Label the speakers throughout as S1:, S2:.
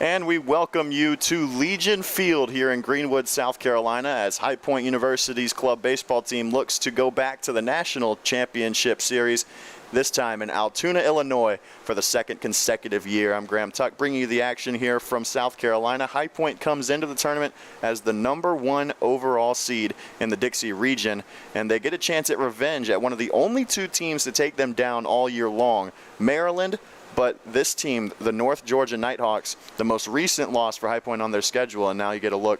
S1: And we welcome you to Legion Field here in Greenwood, South Carolina, as High Point University's club baseball team looks to go back to the National Championship Series, this time in Altoona, Illinois, for the second consecutive year. I'm Graham Tuck, bringing you the action here from South Carolina. High Point comes into the tournament as the #1 overall seed in the Dixie region, and they get a chance at revenge at one of the only two teams to take them down all year long, Maryland. But this team, the North Georgia Nighthawks, the most recent loss for High Point on their schedule, and now you get a look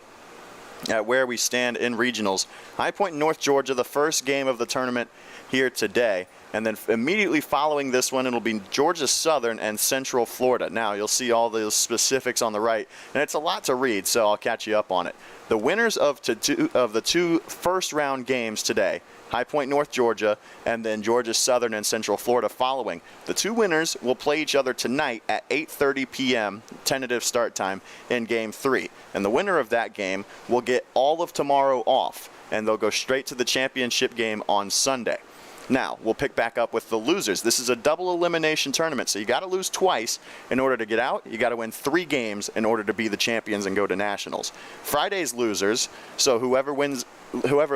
S1: at where we stand in regionals. High Point, North Georgia, the first game of the tournament here today. And then immediately following this one, it'll be Georgia Southern and Central Florida. Now, you'll see all the specifics on the right, and it's a lot to read, so I'll catch you up on it. The winners of the two first-round games today, High Point, North Georgia, and then Georgia Southern and Central Florida following. The two winners will play each other tonight at 8:30 p.m., tentative start time, in Game 3. And the winner of that game will get all of tomorrow off, and they'll go straight to the championship game on Sunday. Now, we'll pick back up with the losers. This is a double elimination tournament, so you got to lose twice in order to get out. You got to win 3 games in order to be the champions and go to nationals. Friday's losers, so whoever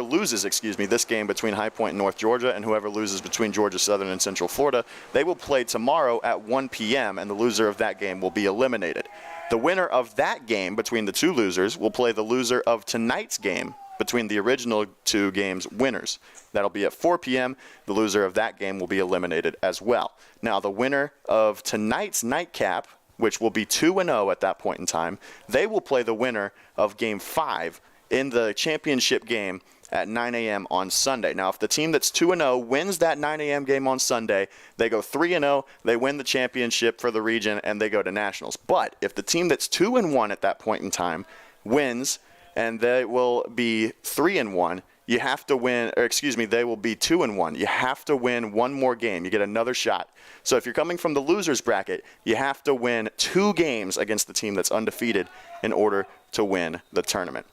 S1: loses this game between High Point and North Georgia, and whoever loses between Georgia Southern and Central Florida, they will play tomorrow at 1 p.m., and the loser of that game will be eliminated. The winner of that game between the two losers will play the loser of tonight's game between the original 2 games winners. That'll be at 4 p.m. The loser of that game will be eliminated as well. Now, the winner of tonight's nightcap, which will be 2-0 at that point in time, they will play the winner of Game 5 in the championship game at 9 a.m. on Sunday. Now, if the team that's 2-0 wins that 9 a.m. game on Sunday, they go 3-0, they win the championship for the region, and they go to nationals. But if the team that's 2-1 at that point in time wins, and they will be 3-1, you have to win, or excuse me, they will be 2-1. You have to win one more game. You get another shot. So if you're coming from the losers bracket, you have to win 2 games against the team that's undefeated in order to win the tournament.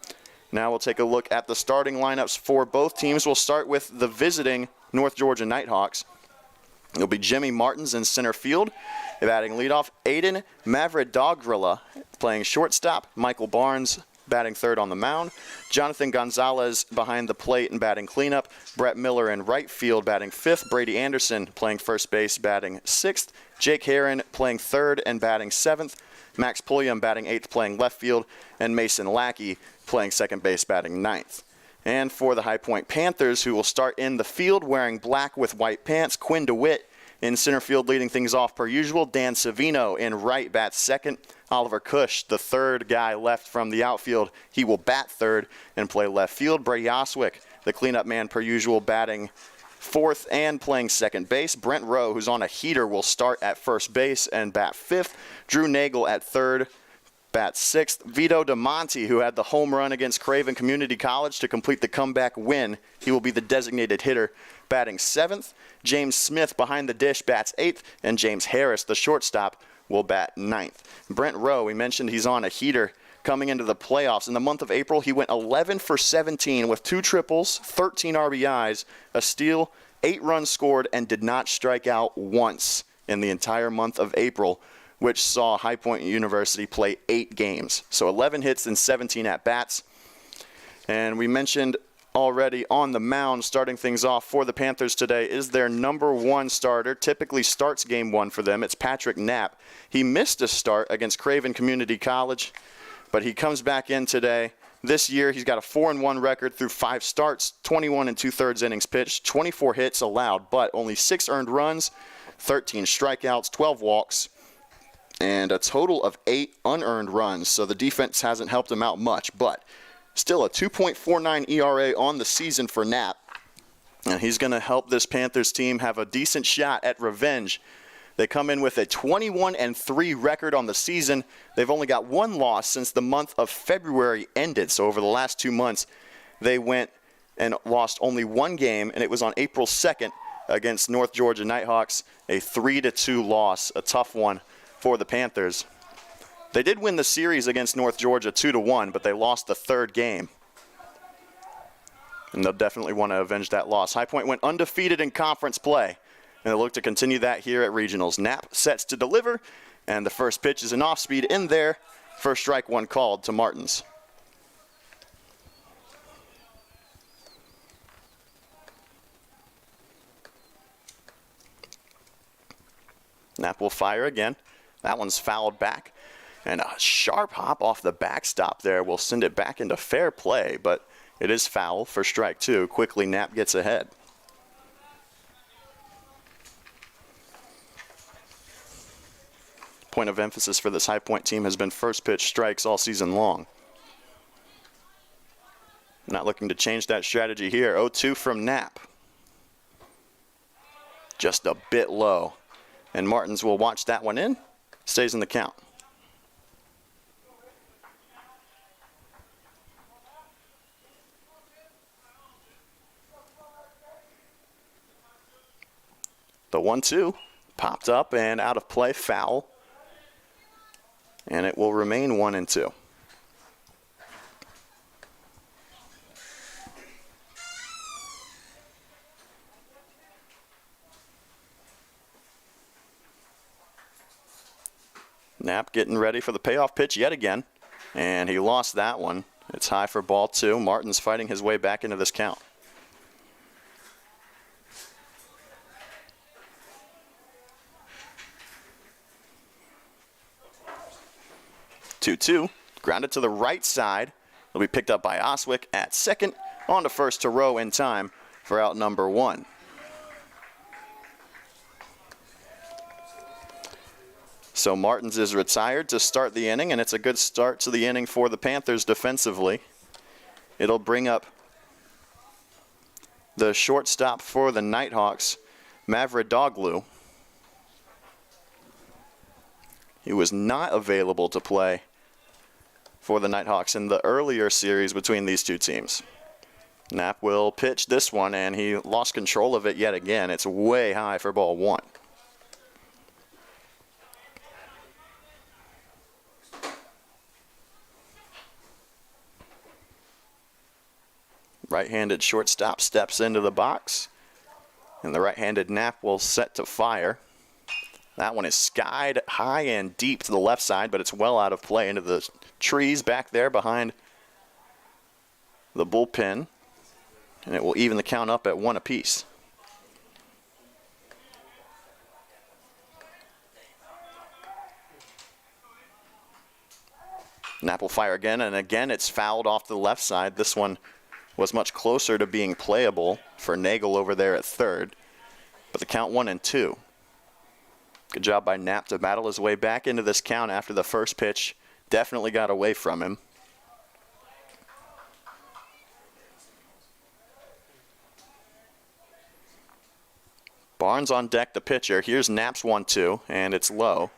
S1: Now we'll take a look at the starting lineups for both teams. We'll start with the visiting North Georgia Nighthawks. It'll be Jimmy Martins in center field, batting leadoff. Aiden Mavridogrilla playing shortstop. Michael Barnes batting third on the mound. Jonathan Gonzalez behind the plate and batting cleanup. Brett Miller in right field batting 5th. Brady Anderson playing first base batting 6th. Jake Herron playing 3rd and batting 7th. Max Pulliam batting 8th playing left field. And Mason Lackey playing second base batting 9th. And for the High Point Panthers, who will start in the field wearing black with white pants, Quinn DeWitt in center field leading things off per usual. Dan Savino in right bats second. Oliver Cush, the third guy left from the outfield, he will bat third and play left field. Brady Oswick, the cleanup man per usual, batting 4th and playing second base. Brent Rowe, who's on a heater, will start at first base and bat 5th. Drew Nagel at third, bat 6th. Vito DeMonte, who had the home run against Craven Community College to complete the comeback win, he will be the designated hitter, batting 7th. James Smith behind the dish bats 8th, and James Harris, the shortstop, will bat 9th. Brent Rowe, we mentioned he's on a heater coming into the playoffs. In the month of April, he went 11 for 17 with 2 triples, 13 RBIs, a steal, 8 runs scored, and did not strike out once in the entire month of April, which saw High Point University play 8 games. So 11 hits and 17 at-bats. And we mentioned already on the mound, starting things off for the Panthers today, is their #1 starter. Typically starts Game 1 for them. It's Patrick Knapp. He missed a start against Craven Community College, but he comes back in today. This year, he's got a 4-1 record through 5 starts, 21 2/3 innings pitched, 24 hits allowed, but only 6 earned runs, 13 strikeouts, 12 walks, and a total of 8 unearned runs. So the defense hasn't helped him out much, but still a 2.49 ERA on the season for Knapp. And he's going to help this Panthers team have a decent shot at revenge. They come in with a 21-3 record on the season. They've only got 1 loss since the month of February ended. So over the last 2 months, they went and lost only 1 game, and it was on April 2nd against North Georgia Nighthawks, a 3-2 loss, a tough one for the Panthers. They did win the series against North Georgia 2-1, but they lost the 3rd game. And they'll definitely want to avenge that loss. High Point went undefeated in conference play, and they'll look to continue that here at regionals. Knapp sets to deliver, and the first pitch is an off-speed in there First strike, one called to Martins. Knapp will fire again. That one's fouled back. And a sharp hop off the backstop there will send it back into fair play, but it is foul for strike two. Quickly, Knapp gets ahead. Point of emphasis for this High Point team has been first pitch strikes all season long. Not looking to change that strategy here. 0-2 from Knapp. Just a bit low. And Martins will watch that one in. Stays in the count. The 1-2 popped up and out of play, foul. And it will remain 1-2. Knapp getting ready for the payoff pitch yet again. And he lost that one. It's high for ball two. Martins fighting his way back into this count. 2-2, grounded to the right side. It'll be picked up by Oswick at second. On to first to Rowe in time for out number one. So Martins is retired to start the inning, and it's a good start to the inning for the Panthers defensively. It'll bring up the shortstop for the Nighthawks, Mavrodoglu. He was not available to play for the Nighthawks in the earlier series between these two teams. Knapp will pitch this one, and he lost control of it yet again. It's way high for ball one. Right-handed shortstop steps into the box, and the right-handed Knapp will set to fire. That one is skied high and deep to the left side, but it's well out of play into the trees back there behind the bullpen. And it will even the count up at one apiece. Knapp will fire again, and again it's fouled off the left side. This one was much closer to being playable for Nagel over there at third. But the count 1-2. Good job by Knapp to battle his way back into this count after the first pitch definitely got away from him. Barnes on deck, the pitcher. Here's Knapp's 1-2, and it's low.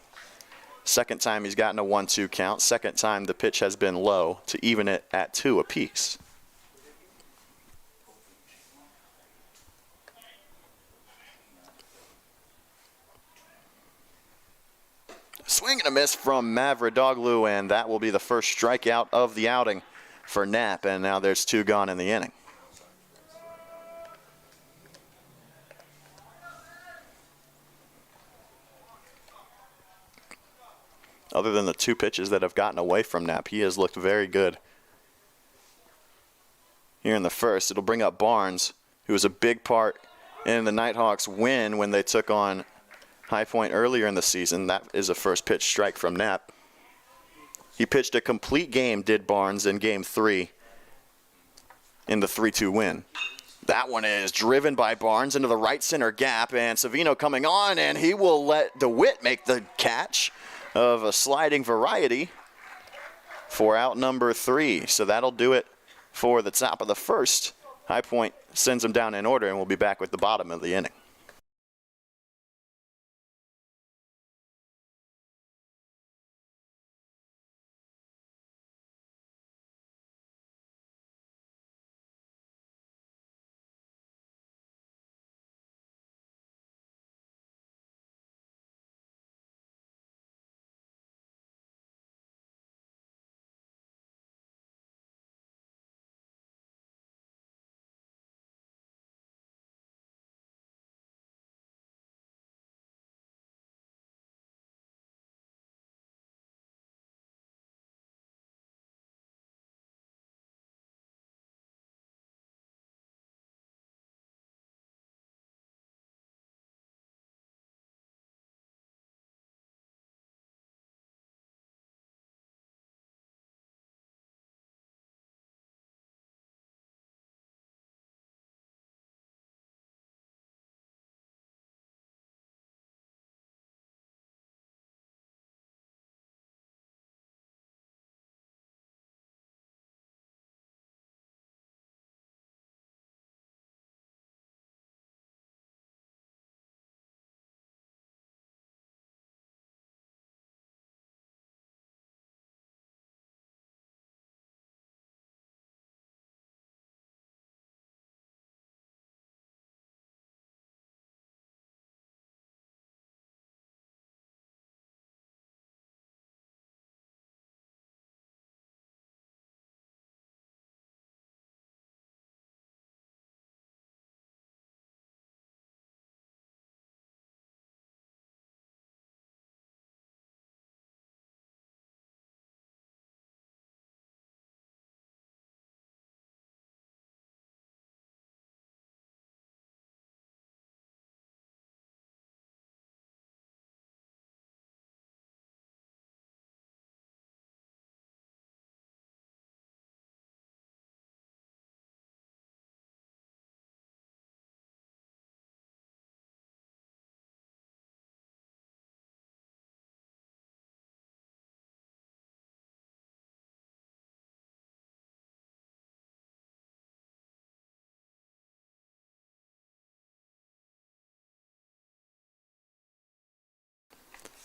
S1: Second time he's gotten a 1-2 count. Second time the pitch has been low to even it at 2 apiece. Swing and a miss from Mavrodoglu, and that will be the first strikeout of the outing for Knapp, and now there's 2 gone in the inning. Other than the 2 pitches that have gotten away from Knapp, he has looked very good. Here in the first, it'll bring up Barnes, who was a big part in the Nighthawks' win when they took on High Point earlier in the season. That is a first pitch strike from Knapp. He pitched a complete game, did Barnes, in game 3 in the 3-2 win. That one is driven by Barnes into the right center gap, and Savino coming on, and he will let DeWitt make the catch of a sliding variety for out number 3. So that'll do it for the top of the first. High Point sends him down in order, and we'll be back with the bottom of the inning.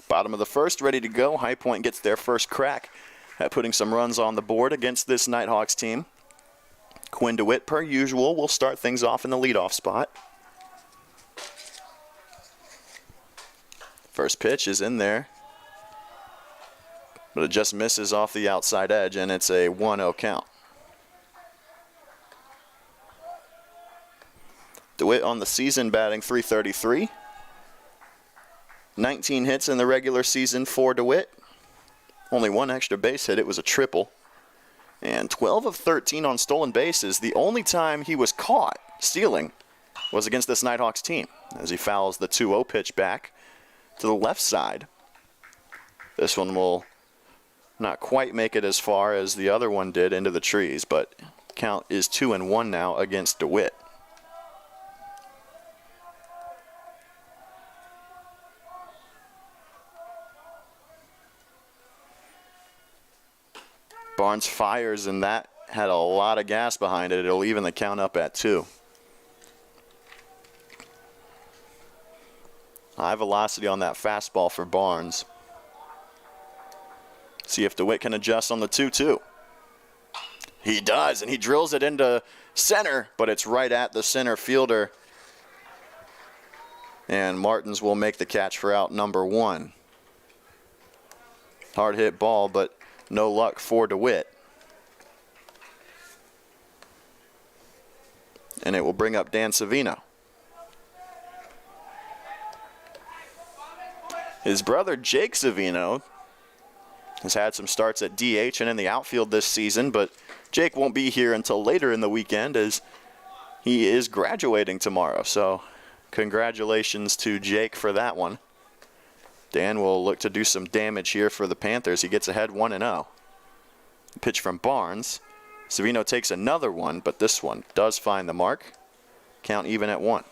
S1: Bottom of the first, ready to go. High Point gets their first crack at putting some runs on the board against this Nighthawks team. Quinn DeWitt, per usual, will start things off in the leadoff spot. First pitch is in there, but it just misses off the outside edge, and it's a 1-0 count. DeWitt on the season batting .333. 19 hits in the regular season for DeWitt. Only one extra base hit. It was a triple. And 12 of 13 on stolen bases. The only time he was caught stealing was against this Nighthawks team, as he fouls the 2-0 pitch back to the left side. This one will not quite make it as far as the other one did into the trees, but count is 2-1 now against DeWitt. Barnes fires, and that had a lot of gas behind it. It'll even the count up at 2. High velocity on that fastball for Barnes. See if DeWitt can adjust on the 2-2. He does, and he drills it into center, but it's right at the center fielder. And Martins will make the catch for out number 1. Hard hit ball, but no luck for DeWitt. And it will bring up Dan Savino. His brother Jake Savino has had some starts at DH and in the outfield this season, but Jake won't be here until later in the weekend as he is graduating tomorrow. So congratulations to Jake for that one. Dan will look to do some damage here for the Panthers. He gets ahead 1-0. Pitch from Barnes. Savino takes another one, but this one does find the mark. Count even at 1.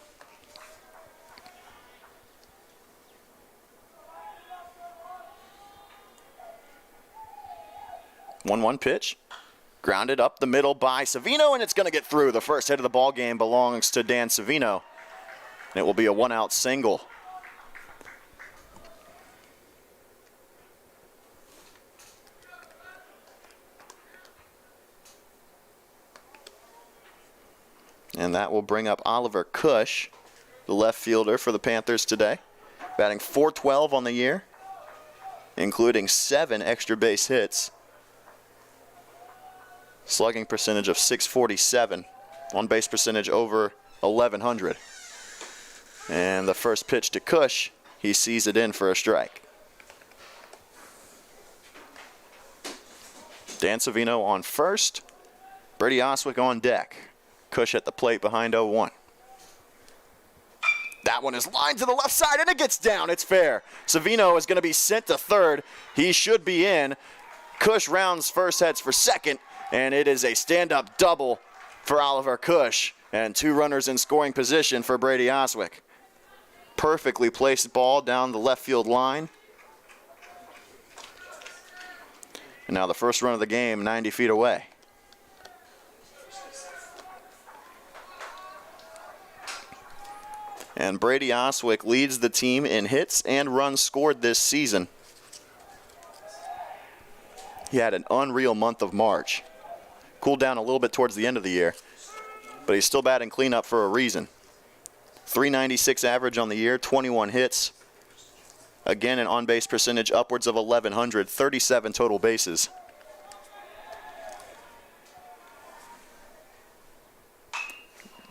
S1: 1-1 pitch. Grounded up the middle by Savino, and it's going to get through. The first hit of the ball game belongs to Dan Savino. And it will be a 1-out single. And that will bring up Oliver Cush, the left fielder for the Panthers today. Batting .412 on the year, including 7 extra base hits. Slugging percentage of .647. On base percentage over 1,100. And the first pitch to Cush, he sees it in for a strike. Dan Savino on first. Brady Oswick on deck. Cush at the plate behind 0-1. That one is lined to the left side, and it gets down. It's fair. Savino is going to be sent to third. He should be in. Cush rounds first, heads for second, and it is a stand-up double for Oliver Cush, and 2 runners in scoring position for Brady Oswick. Perfectly placed ball down the left field line. And now the first run of the game, 90 feet away. And Brady Oswick leads the team in hits and runs scored this season. He had an unreal month of March. Cooled down a little bit towards the end of the year, but he's still batting cleanup for a reason. .396 average on the year, 21 hits. Again, an on-base percentage upwards of 1,100, 37 total bases.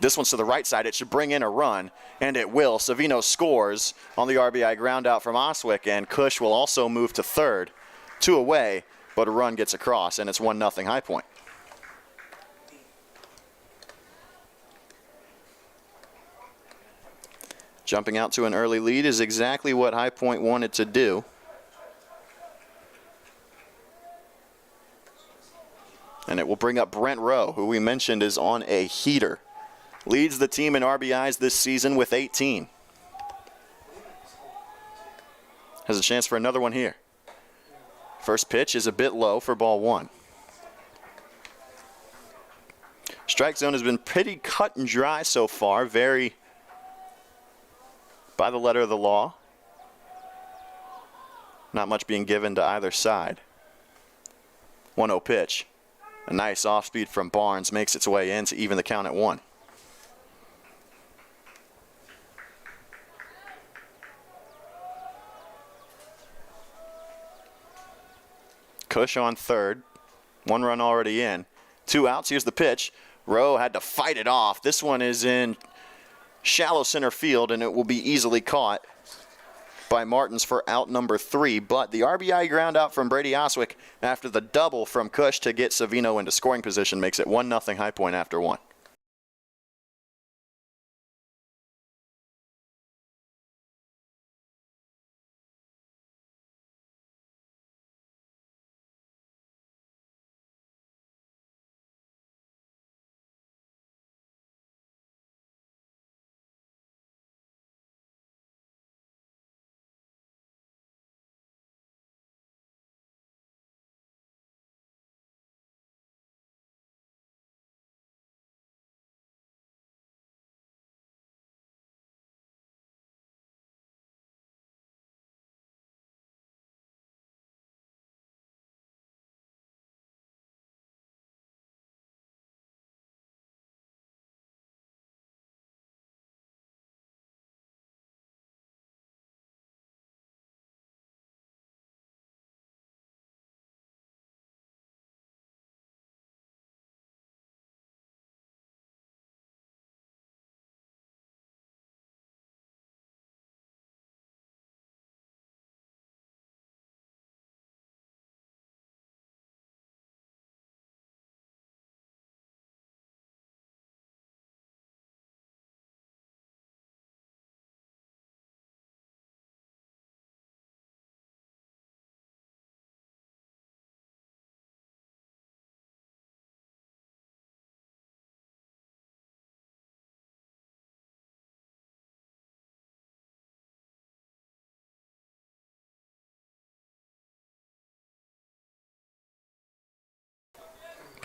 S1: This one's to the right side. It should bring in a run, and it will. Savino scores on the RBI ground out from Oswick, and Cush will also move to third. 2 away, but a run gets across, and it's 1-0 High Point. Jumping out to an early lead is exactly what High Point wanted to do. And it will bring up Brent Rowe, who we mentioned is on a heater. Leads the team in RBIs this season with 18. Has a chance for another one here. First pitch is a bit low for ball 1. Strike zone has been pretty cut and dry so far, very by the letter of the law. Not much being given to either side. 1-0 pitch. A nice off-speed from Barnes makes its way in to even the count at 1. Cush on third. 1 run already in. 2 outs. Here's the pitch. Rowe had to fight it off. This one is in shallow center field, and it will be easily caught by Martins for out number 3. But the RBI ground out from Brady Oswick after the double from Cush to get Savino into scoring position makes it 1-0 High Point after 1.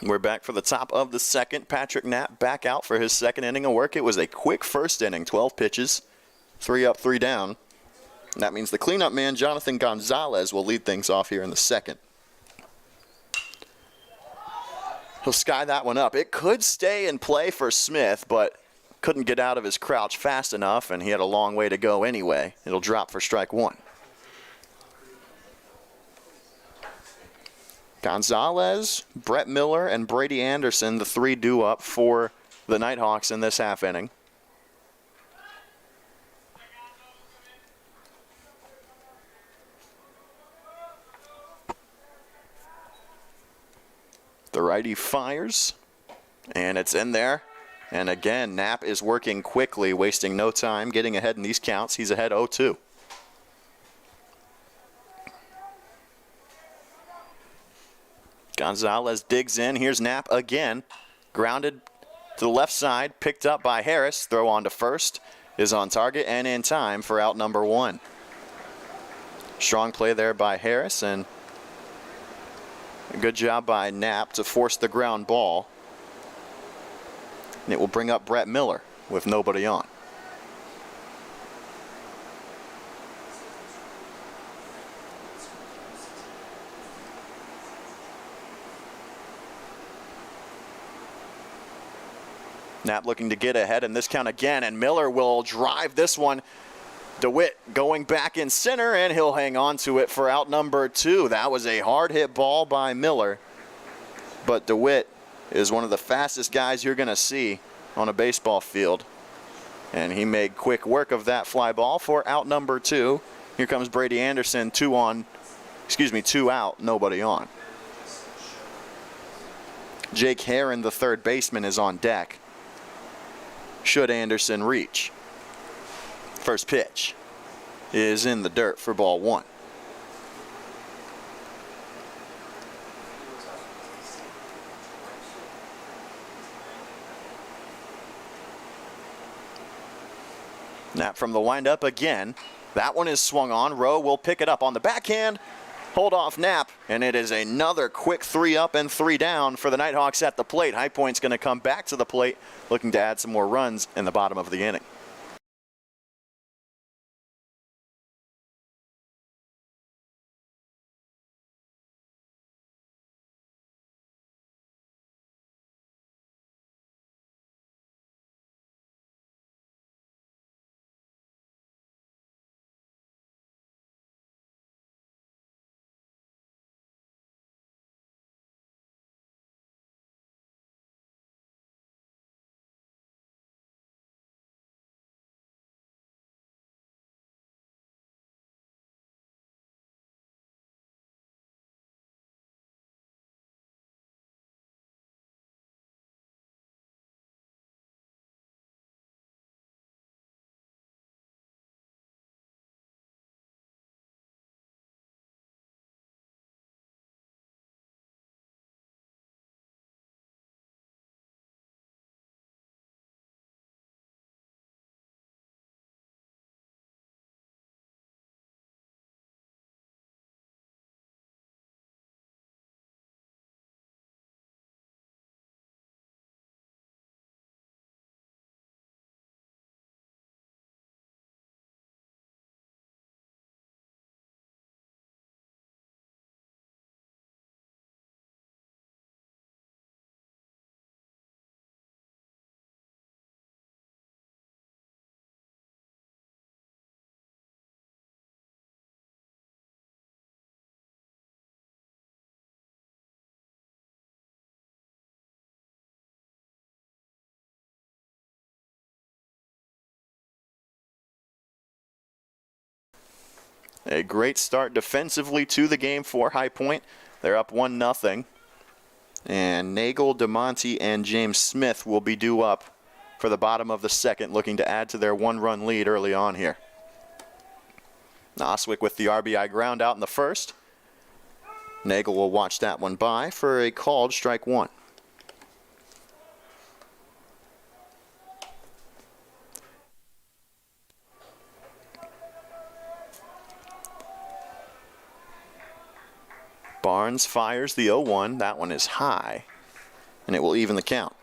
S1: We're back for the top of the second. Patrick Knapp back out for his second inning of work. It was a quick first inning, 12 pitches, 3 up, 3 down. And that means the cleanup man, Jonathan Gonzalez, will lead things off here in the second. He'll sky that one up. It could stay in play for Smith, but couldn't get out of his crouch fast enough, and he had a long way to go anyway. It'll drop for strike 1. Gonzalez, Brett Miller, and Brady Anderson, the 3 due up for the Nighthawks in this half inning. The righty fires, and it's in there. And again, Knapp is working quickly, wasting no time, getting ahead in these counts. He's ahead 0-2. Gonzalez digs in. Here's Knapp again. Grounded to the left side. Picked up by Harris. Throw on to first. Is on target and in time for out number 1. Strong play there by Harris, and a good job by Knapp to force the ground ball. And it will bring up Brett Miller with nobody on. Knapp looking to get ahead in this count again, and Miller will drive this one. DeWitt going back in center, and he'll hang on to it for out number 2. That was a hard hit ball by Miller, but DeWitt is one of the fastest guys you're going to see on a baseball field, and he made quick work of that fly ball for out number 2. Here comes Brady Anderson, 2 out, nobody on. Jake Herron, the third baseman, is on deck. Should Anderson reach? First pitch is in the dirt for ball 1. Knapp from the windup again. That one is swung on. Rowe will pick it up on the backhand. Hold off Knapp, and it is another quick 3 up and 3 down for the Nighthawks at the plate. High Point's going to come back to the plate, looking to add some more runs in the bottom of the inning. A great start defensively to the game for High Point. They're up 1-0. And Nagel, DeMonte, and James Smith will be due up for the bottom of the second, looking to add to their one-run lead early on here. Oswick with the RBI ground out in the first. Nagel will watch that one by for a called strike one. Barnes fires the 0-1. That one is high, and it will even the count.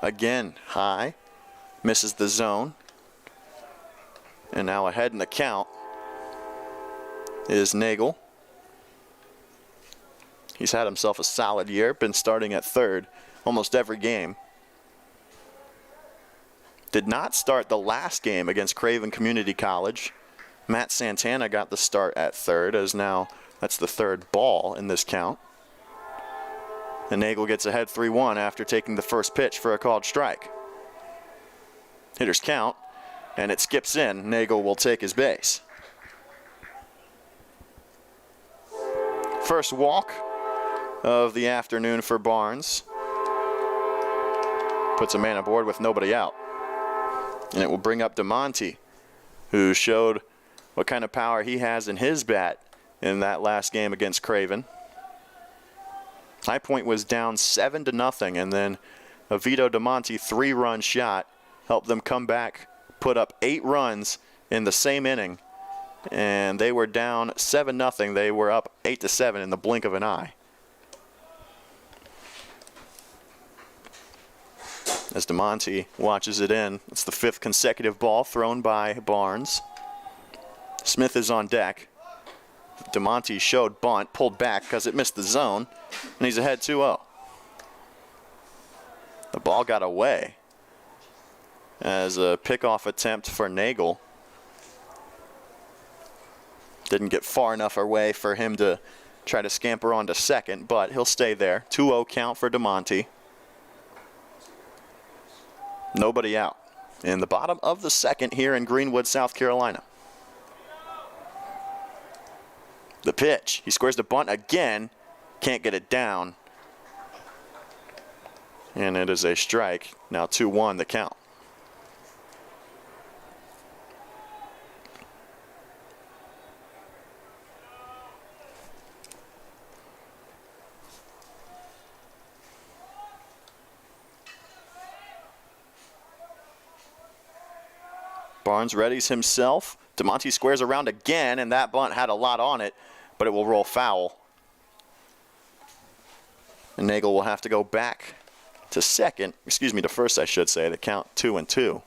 S1: Again, high, misses the zone. And now ahead in the count is Nagel. He's had himself a solid year, been starting at third almost every game. Did not start the last game against Craven Community College. Matt Santana got the start at third, as now that's the third ball in this count. And Nagel gets ahead 3-1 after taking the first pitch for a called strike. Hitters count, and it skips in. Nagel will take his base. First walk of the afternoon for Barnes. Puts a man aboard with nobody out. And it will bring up DeMonte, who showed what kind of power he has in his bat in that last game against Craven. High Point was down 7-0, and then a Vito DeMonte 3-run shot helped them come back, put up 8 runs in the same inning, and they were down 7-0. They were up 8-7 in the blink of an eye. As DeMonte watches it in, it's the 5th consecutive ball thrown by Barnes. Smith is on deck. DeMonte showed bunt, pulled back because it missed the zone, and he's ahead 2-0. The ball got away as a pickoff attempt for Nagel. Didn't get far enough away for him to try to scamper on to second, but he'll stay there. 2-0 count for DeMonte. Nobody out in the bottom of the second here in Greenwood, South Carolina. The pitch. He squares the bunt again. Can't get it down. And it is a strike. Now 2-1 the count. Barnes readies himself. DeMonte squares around again, and that bunt had a lot on it, but it will roll foul. And Nagel will have to go back to second, to first, I should say, to count 2-2.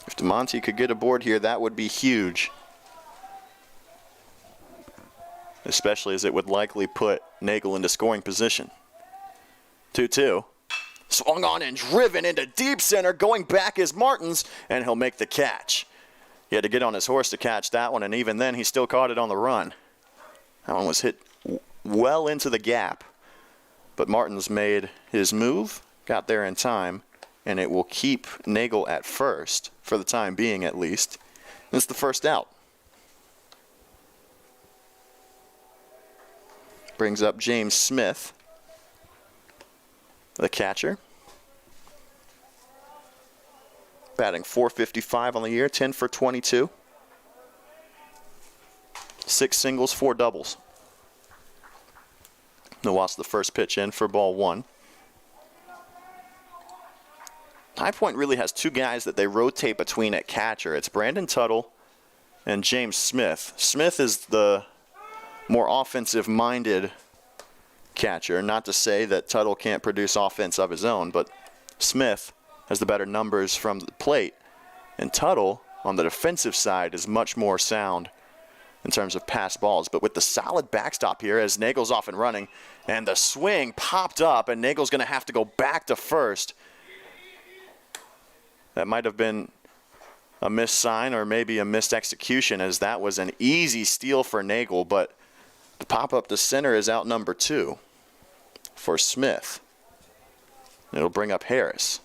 S1: If DeMonte could get aboard here, that would be huge. Especially as it would likely put Nagel into scoring position. 2-2. Swung on and driven into deep center. Going back is Martins, and he'll make the catch. He had to get on his horse to catch that one, and even then he still caught it on the run. That one was hit well into the gap. But Martins made his move, got there in time, and it will keep Nagel at first, for the time being at least. And it's the first out. Brings up James Smith, the catcher. Batting .455 on the year, 10 for 22. 6 singles, 4 doubles. He'll watch the first pitch in for ball 1. High Point really has 2 guys that they rotate between at catcher. It's Brandon Tuttle and James Smith. Smith is the more offensive-minded catcher. Not to say that Tuttle can't produce offense of his own, but Smith has the better numbers from the plate. And Tuttle, on the defensive side, is much more sound in terms of pass balls. But with the solid backstop here as Nagel's off and running, and the swing popped up, and Nagel's going to have to go back to first. That might have been a missed sign or maybe a missed execution, as that was an easy steal for Nagel, but the pop up to center is out number 2 for Smith. It'll bring up Harris.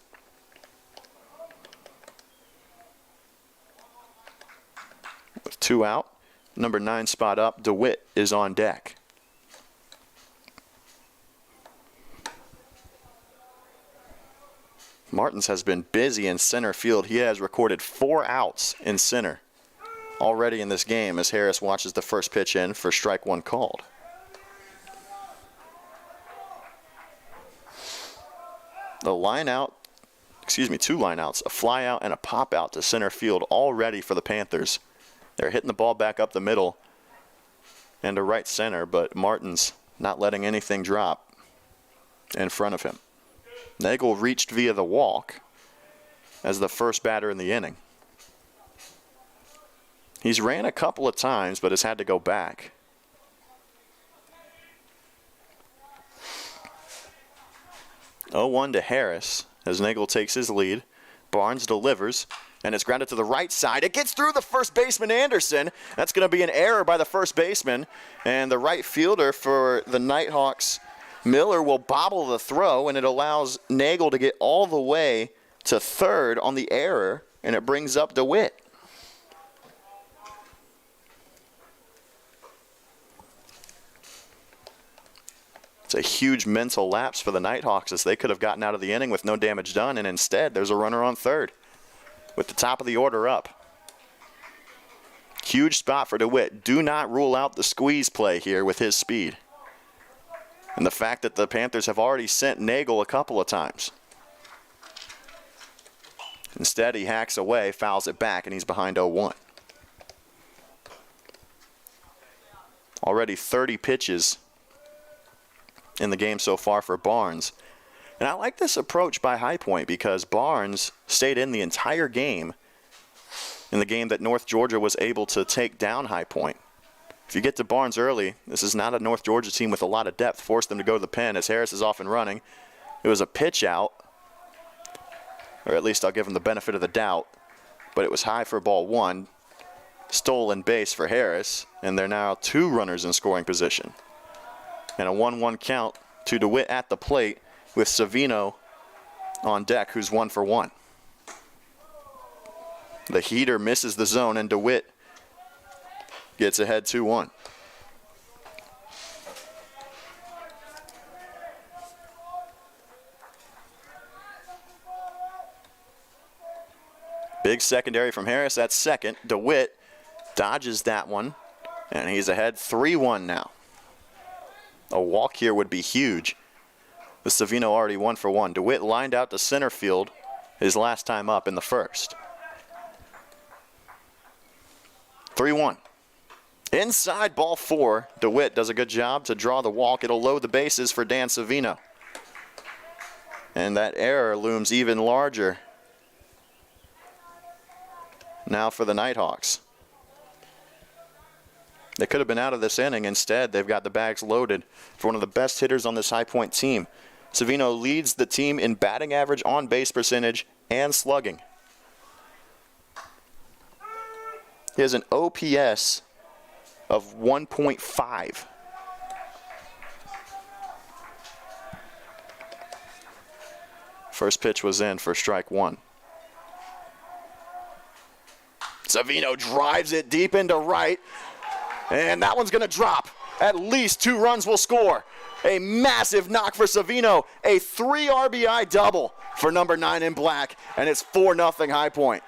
S1: With 2 out, number 9 spot up, DeWitt is on deck. Martins has been busy in center field. He has recorded 4 outs in center already in this game as Harris watches the first pitch in for strike 1 called. The line out, excuse me, 2 line outs, a fly out and a pop out to center field already for the Panthers. They're hitting the ball back up the middle and to right center, but Martins not letting anything drop in front of him. Nagel reached via the walk as the first batter in the inning. He's ran a couple of times, but has had to go back. Oh-1 to Harris as Nagel takes his lead. Barnes delivers, and it's grounded to the right side. It gets through the first baseman, Anderson. That's going to be an error by the first baseman, and the right fielder for the Nighthawks, Miller, will bobble the throw, and it allows Nagel to get all the way to third on the error, and it brings up DeWitt. It's a huge mental lapse for the Nighthawks, as they could have gotten out of the inning with no damage done, and instead there's a runner on third with the top of the order up. Huge spot for DeWitt. Do not rule out the squeeze play here with his speed. And the fact that the Panthers have already sent Nagel a couple of times. Instead, he hacks away, fouls it back, and he's behind 0-1. Already 30 pitches in the game so far for Barnes. And I like this approach by High Point because Barnes stayed in the entire game in the game that North Georgia was able to take down High Point. If you get to Barnes early, this is not a North Georgia team with a lot of depth. Force them to go to the pen as Harris is off and running. It was a pitch out, or at least I'll give him the benefit of the doubt, but it was high for ball 1. Stolen base for Harris, and they're now 2 runners in scoring position. And a 1-1 count to DeWitt at the plate with Savino on deck, who's 1 for 1. The heater misses the zone, and DeWitt gets ahead 2-1. Big secondary from Harris at second. DeWitt dodges that one, and he's ahead 3-1 now. A walk here would be huge. With Savino already 1 for 1. DeWitt lined out to center field his last time up in the first. 3-1. Inside ball 4, DeWitt does a good job to draw the walk. It'll load the bases for Dan Savino. And that error looms even larger now for the Nighthawks. They could have been out of this inning. Instead, they've got the bags loaded for one of the best hitters on this High Point team. Savino leads the team in batting average, on base percentage, and slugging. He has an OPS of 1.5. First pitch was in for strike 1. Savino drives it deep into right, and that one's going to drop. At least 2 runs will score. A massive knock for Savino. A 3 RBI double for number 9 in black, and it's 4-0 High Point.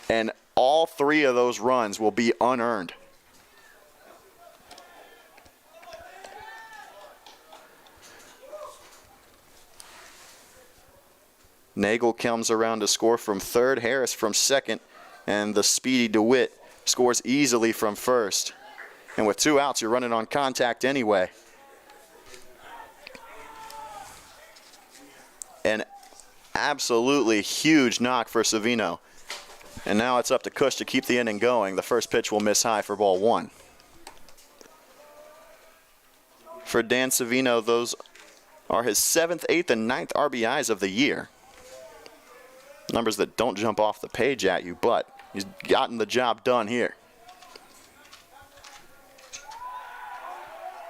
S1: And all 3 of those runs will be unearned. Nagel comes around to score from third, Harris from second, and the speedy DeWitt scores easily from first. And with 2 outs, you're running on contact anyway. An absolutely huge knock for Savino. And now it's up to Cush to keep the inning going. The first pitch will miss high for ball 1. For Dan Savino, those are his 7th, 8th, and 9th RBIs of the year. Numbers that don't jump off the page at you, but he's gotten the job done here.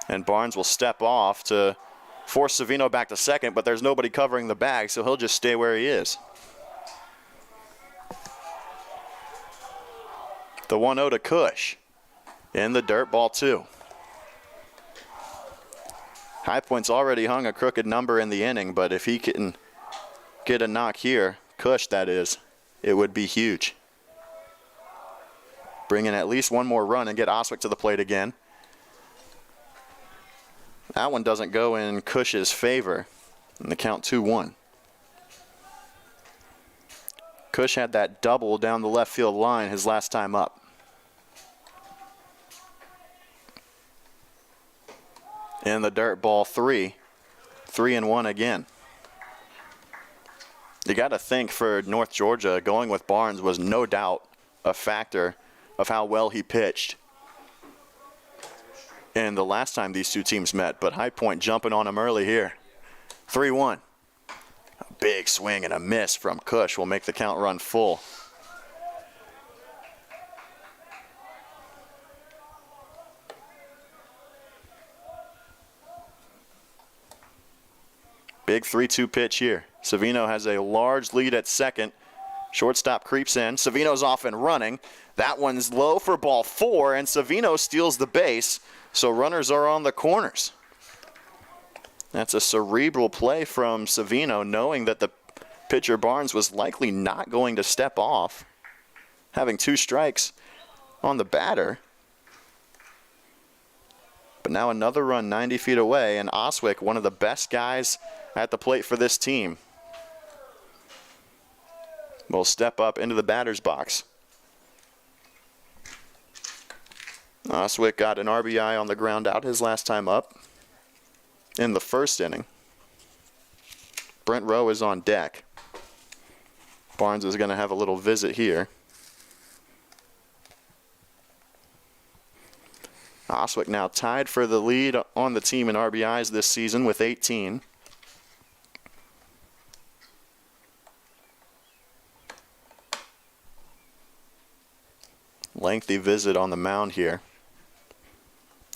S1: And Barnes will step off to force Savino back to second, but there's nobody covering the bag, so he'll just stay where he is. The 1-0 to Cush. In the dirt, ball 2. High Point's already hung a crooked number in the inning, but if he can get a knock here, Cush that is, it would be huge. Bring in at least one more run and get Oswick to the plate again. That one doesn't go in Cush's favor, and the count 2-1. Cush had that double down the left field line his last time up. In the dirt, ball 3. 3-1 again. You got to think for North Georgia, going with Barnes was no doubt a factor of how well he pitched. And the last time these two teams met, but High Point jumping on him early here. 3-1. A big swing and a miss from Cush will make the count run full. Big 3-2 pitch here. Savino has a large lead at second. Shortstop creeps in. Savino's off and running. That one's low for ball 4, and Savino steals the base, so runners are on the corners. That's a cerebral play from Savino, knowing that the pitcher Barnes was likely not going to step off, having 2 strikes on the batter. But now another run 90 feet away, and Oswick, one of the best guys at the plate for this team, will step up into the batter's box. Oswick got an RBI on the ground out his last time up in the first inning. Brent Rowe is on deck. Barnes is going to have a little visit here. Oswick now tied for the lead on the team in RBIs this season with 18. Lengthy visit on the mound here.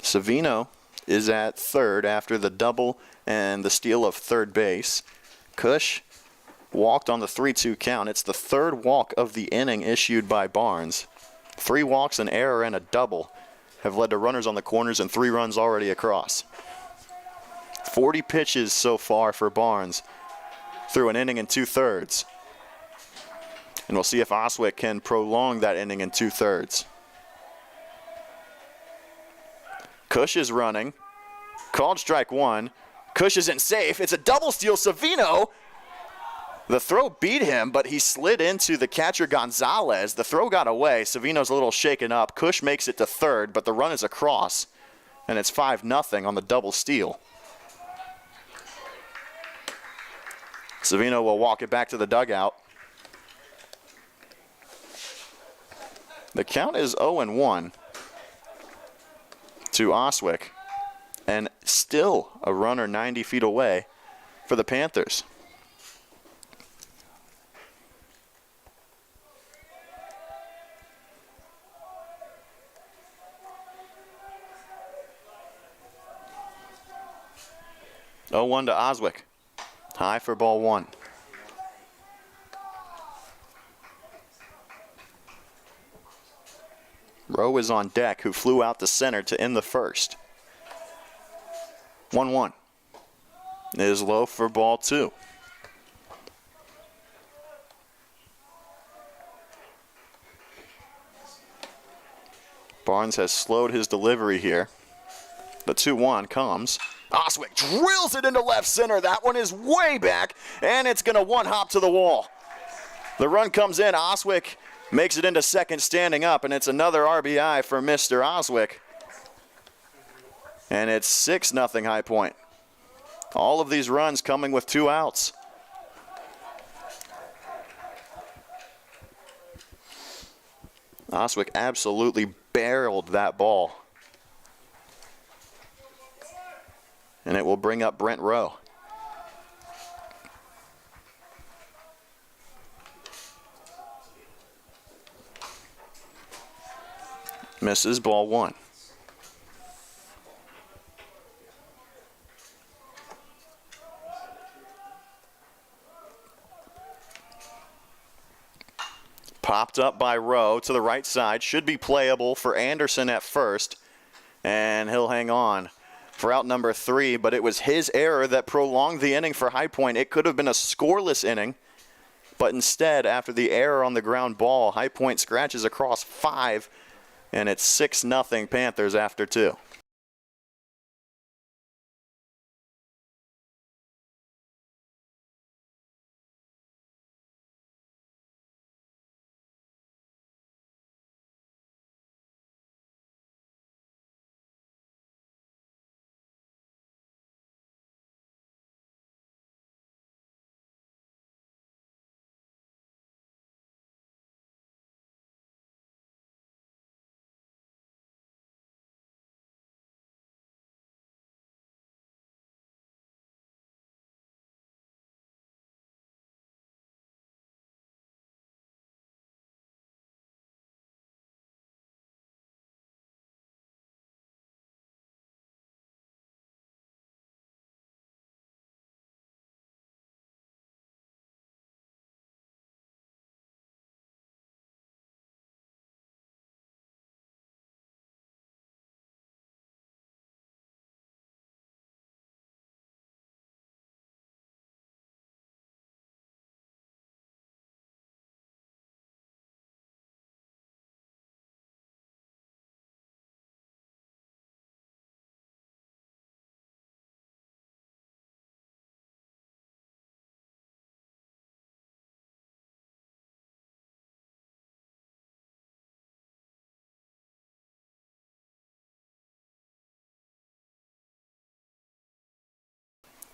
S1: Savino is at third after the double and the steal of third base. Cush walked on the 3-2 count. It's the third walk of the inning issued by Barnes. 3 walks, an error, and a double have led to runners on the corners and 3 runs already across. 40 pitches so far for Barnes through an inning and 2/3. And we'll see if Oswick can prolong that inning in 2/3. Cush is running. Called strike 1. Cush isn't safe. It's a double steal. Savino. The throw beat him, but he slid into the catcher Gonzalez. The throw got away. Savino's a little shaken up. Cush makes it to third, but the run is across. And it's 5-0 on the double steal. Savino will walk it back to the dugout. The count is 0-1 to Oswick, and still a runner 90 feet away for the Panthers. Oh, 1 to Oswick. High for ball 1. Rowe is on deck, who flew out to center to end the first. 1-1. It is low for ball 2. Barnes has slowed his delivery here. The 2-1 comes. Oswick drills it into left center. That one is way back, and it's going to one-hop to the wall. The run comes in. Oswick makes it into second standing up, and it's another RBI for Mr. Oswick. And it's 6-0 High Point. All of these runs coming with 2 outs. Oswick absolutely barreled that ball. And it will bring up Brent Rowe. Misses, ball 1. Popped up by Rowe to the right side. Should be playable for Anderson at first. And he'll hang on for out number 3. But it was his error that prolonged the inning for High Point. It could have been a scoreless inning. But instead, after the error on the ground ball, High Point scratches across 5. And it's 6-0 Panthers after 2.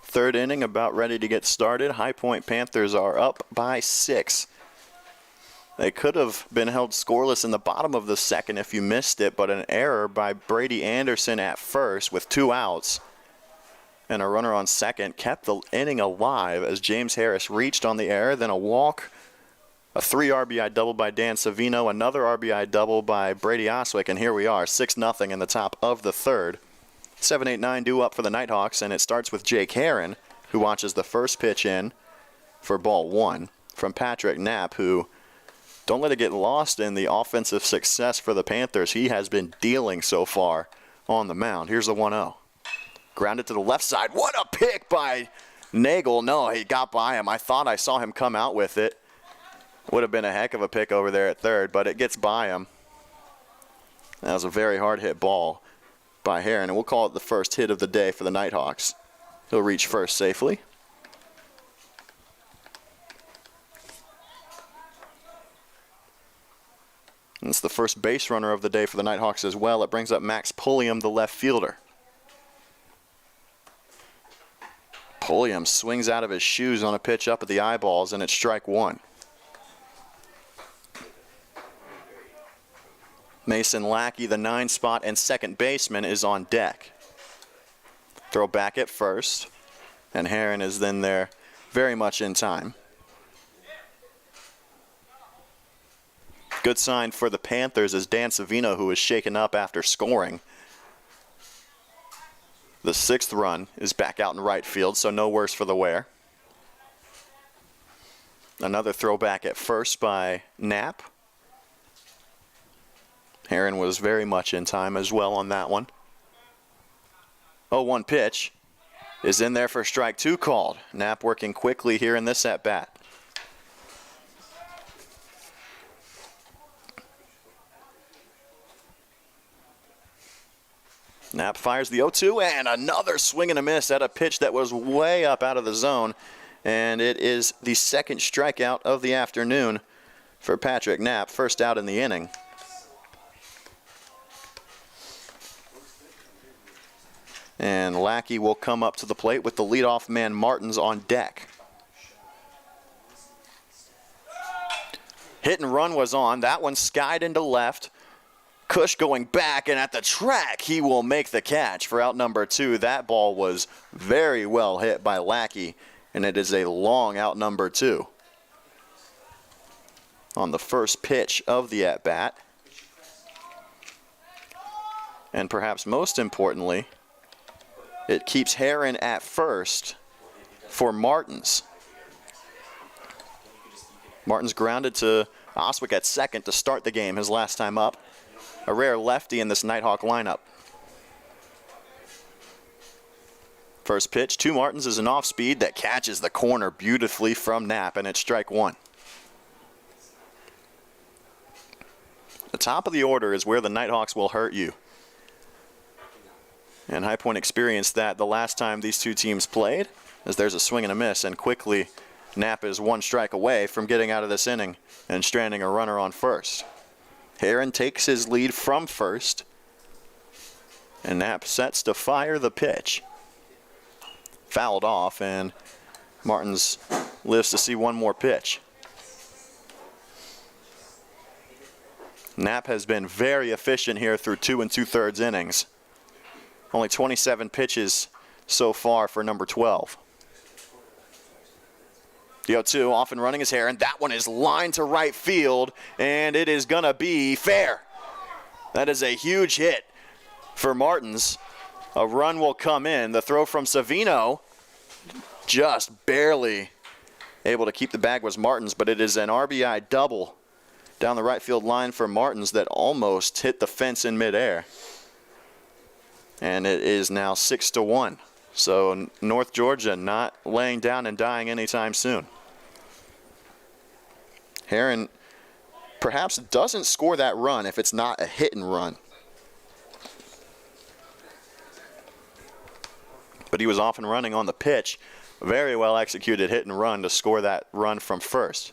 S1: Third inning about ready to get started. High Point Panthers are up by 6. They could have been held scoreless in the bottom of the second if you missed it, but an error by Brady Anderson at first with 2 outs and a runner on second kept the inning alive as James Harris reached on the error, then a walk, a 3 RBI double by Dan Savino, another RBI double by Brady Oswick, and here we are, 6-0 in the top of the third. 7-8-9 due up for the Nighthawks, and it starts with Jake Herron, who watches the first pitch in for ball 1 from Patrick Knapp, who, don't let it get lost in the offensive success for the Panthers. He has been dealing so far on the mound. Here's the 1-0. Grounded to the left side. What a pick by Nagel. No, he got by him. I thought I saw him come out with it. Would have been a heck of a pick over there at third, but it gets by him. That was a very hard hit ball by Herron, and we'll call it the first hit of the day for the Nighthawks. He'll reach first safely. And it's the first base runner of the day for the Nighthawks as well. It brings up Max Pulliam, the left fielder. Pulliam swings out of his shoes on a pitch up at the eyeballs, and it's strike 1. Mason Lackey, the 9 spot and second baseman, is on deck. Throw back at first, and Herron is then there very much in time. Good sign for the Panthers as Dan Savino, who is shaken up after scoring. The 6th run is back out in right field, so no worse for the wear. Another throw back at first by Knapp. Herron was very much in time as well on that one. 0-1 pitch is in there for strike 2 called. Knapp working quickly here in this at-bat. Knapp fires the 0-2 and another swing and a miss at a pitch that was way up out of the zone. And it is the second strikeout of the afternoon for Patrick Knapp, first out in the inning. And Lackey will come up to the plate with the leadoff man Martins on deck. Hit and run was on. That one skied into left. Cush going back, and at the track, he will make the catch for out number 2. That ball was very well hit by Lackey, and it is a long out number 2 on the first pitch of the at-bat. And perhaps most importantly, it keeps Heron at first for Martins. Martins grounded to Oswick at second to start the game his last time up. A rare lefty in this Nighthawk lineup. First pitch to Martins is an off-speed that catches the corner beautifully from Knapp, and it's strike 1. The top of the order is where the Nighthawks will hurt you. And High Point experienced that the last time these two teams played, as there's a swing and a miss, and quickly Knapp is 1 strike away from getting out of this inning and stranding a runner on first. Heron takes his lead from first, and Knapp sets to fire the pitch. Fouled off, and Martins lives to see one more pitch. Knapp has been very efficient here through 2 2/3 innings. Only 27 pitches so far for number 12. The 0-2 off and running is Heron. That one is lined to right field, and it is going to be fair. That is a huge hit for Martins. A run will come in. The throw from Savino, just barely able to keep the bag, was Martins, but it is an RBI double down the right field line for Martins that almost hit the fence in midair. And it is now 6-1. So North Georgia not laying down and dying anytime soon. Heron perhaps doesn't score that run if it's not a hit and run. But he was off and running on the pitch. Very well executed hit and run to score that run from first.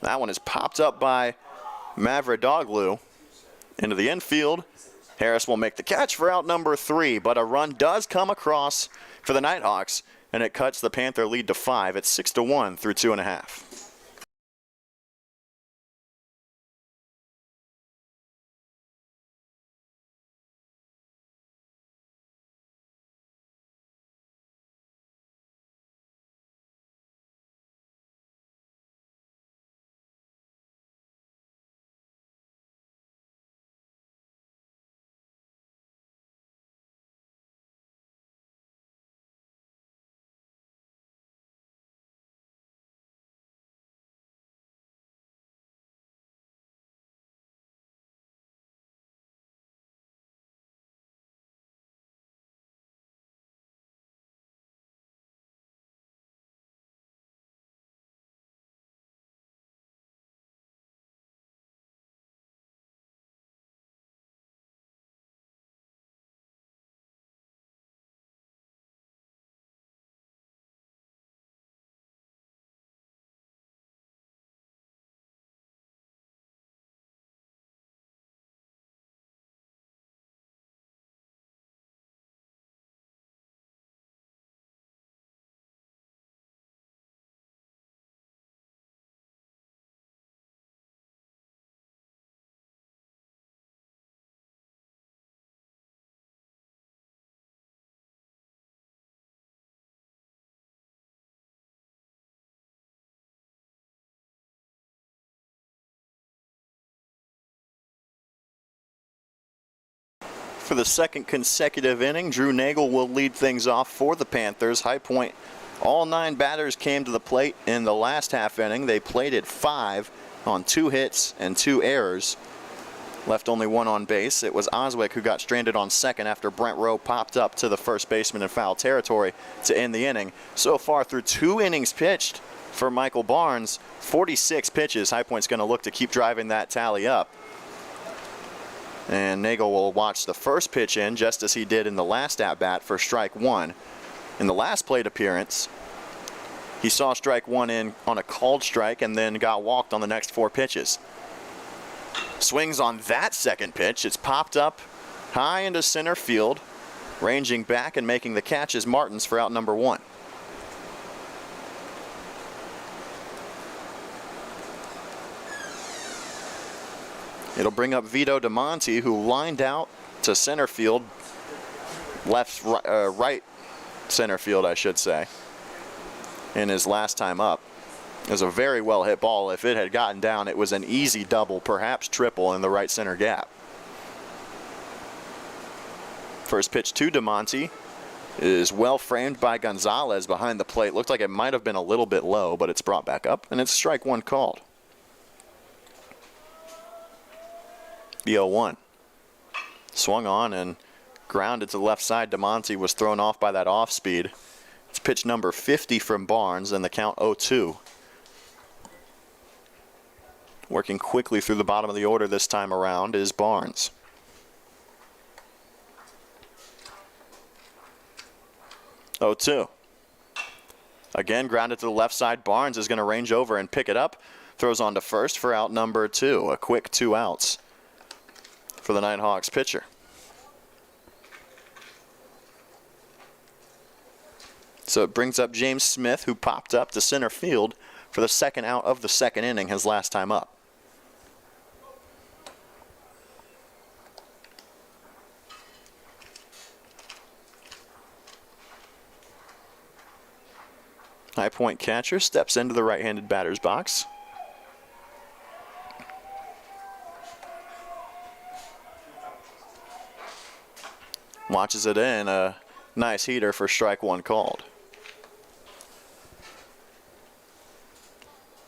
S1: That one is popped up by Mavrodoglu into the infield. Harris will make the catch for out number 3, but a run does come across for the Nighthawks, and it cuts the Panther lead to 5. It's 6-1 through 2.5. For the second consecutive inning, Drew Nagel will lead things off for the Panthers. High Point, all 9 batters came to the plate in the last half inning. They plated 5 on 2 hits and 2 errors. Left only 1 on base. It was Oswick who got stranded on second after Brent Rowe popped up to the first baseman in foul territory to end the inning. So far through 2 innings pitched for Michael Barnes, 46 pitches. High Point's going to look to keep driving that tally up. And Nagel will watch the first pitch in, just as he did in the last at-bat for strike 1. In the last plate appearance, he saw strike 1 in on a called strike and then got walked on the next 4 pitches. Swings on that second pitch. It's popped up high into center field. Ranging back and making the catch is Martins for out number 1. It'll bring up Vito DeMonte, who lined out to center field, right center field, I should say, in his last time up. It was a very well hit ball. If it had gotten down, it was an easy double, perhaps triple in the right center gap. First pitch to DeMonte is well framed by Gonzalez behind the plate. Looked like it might have been a little bit low, but it's brought back up, and it's strike one called. The 0-1. Swung on and grounded to the left side. DeMonte was thrown off by that off speed. It's pitch number 50 from Barnes, and the count 0-2. Working quickly through the bottom of the order this time around is Barnes. Oh, 2. Again, grounded to the left side. Barnes is going to range over and pick it up. Throws on to first for out number 2. A quick 2 outs for the Nighthawks pitcher. So it brings up James Smith, who popped up to center field for the second out of the second inning, his last time up. High Point catcher steps into the right-handed batter's box. Watches it in. A nice heater for strike one called.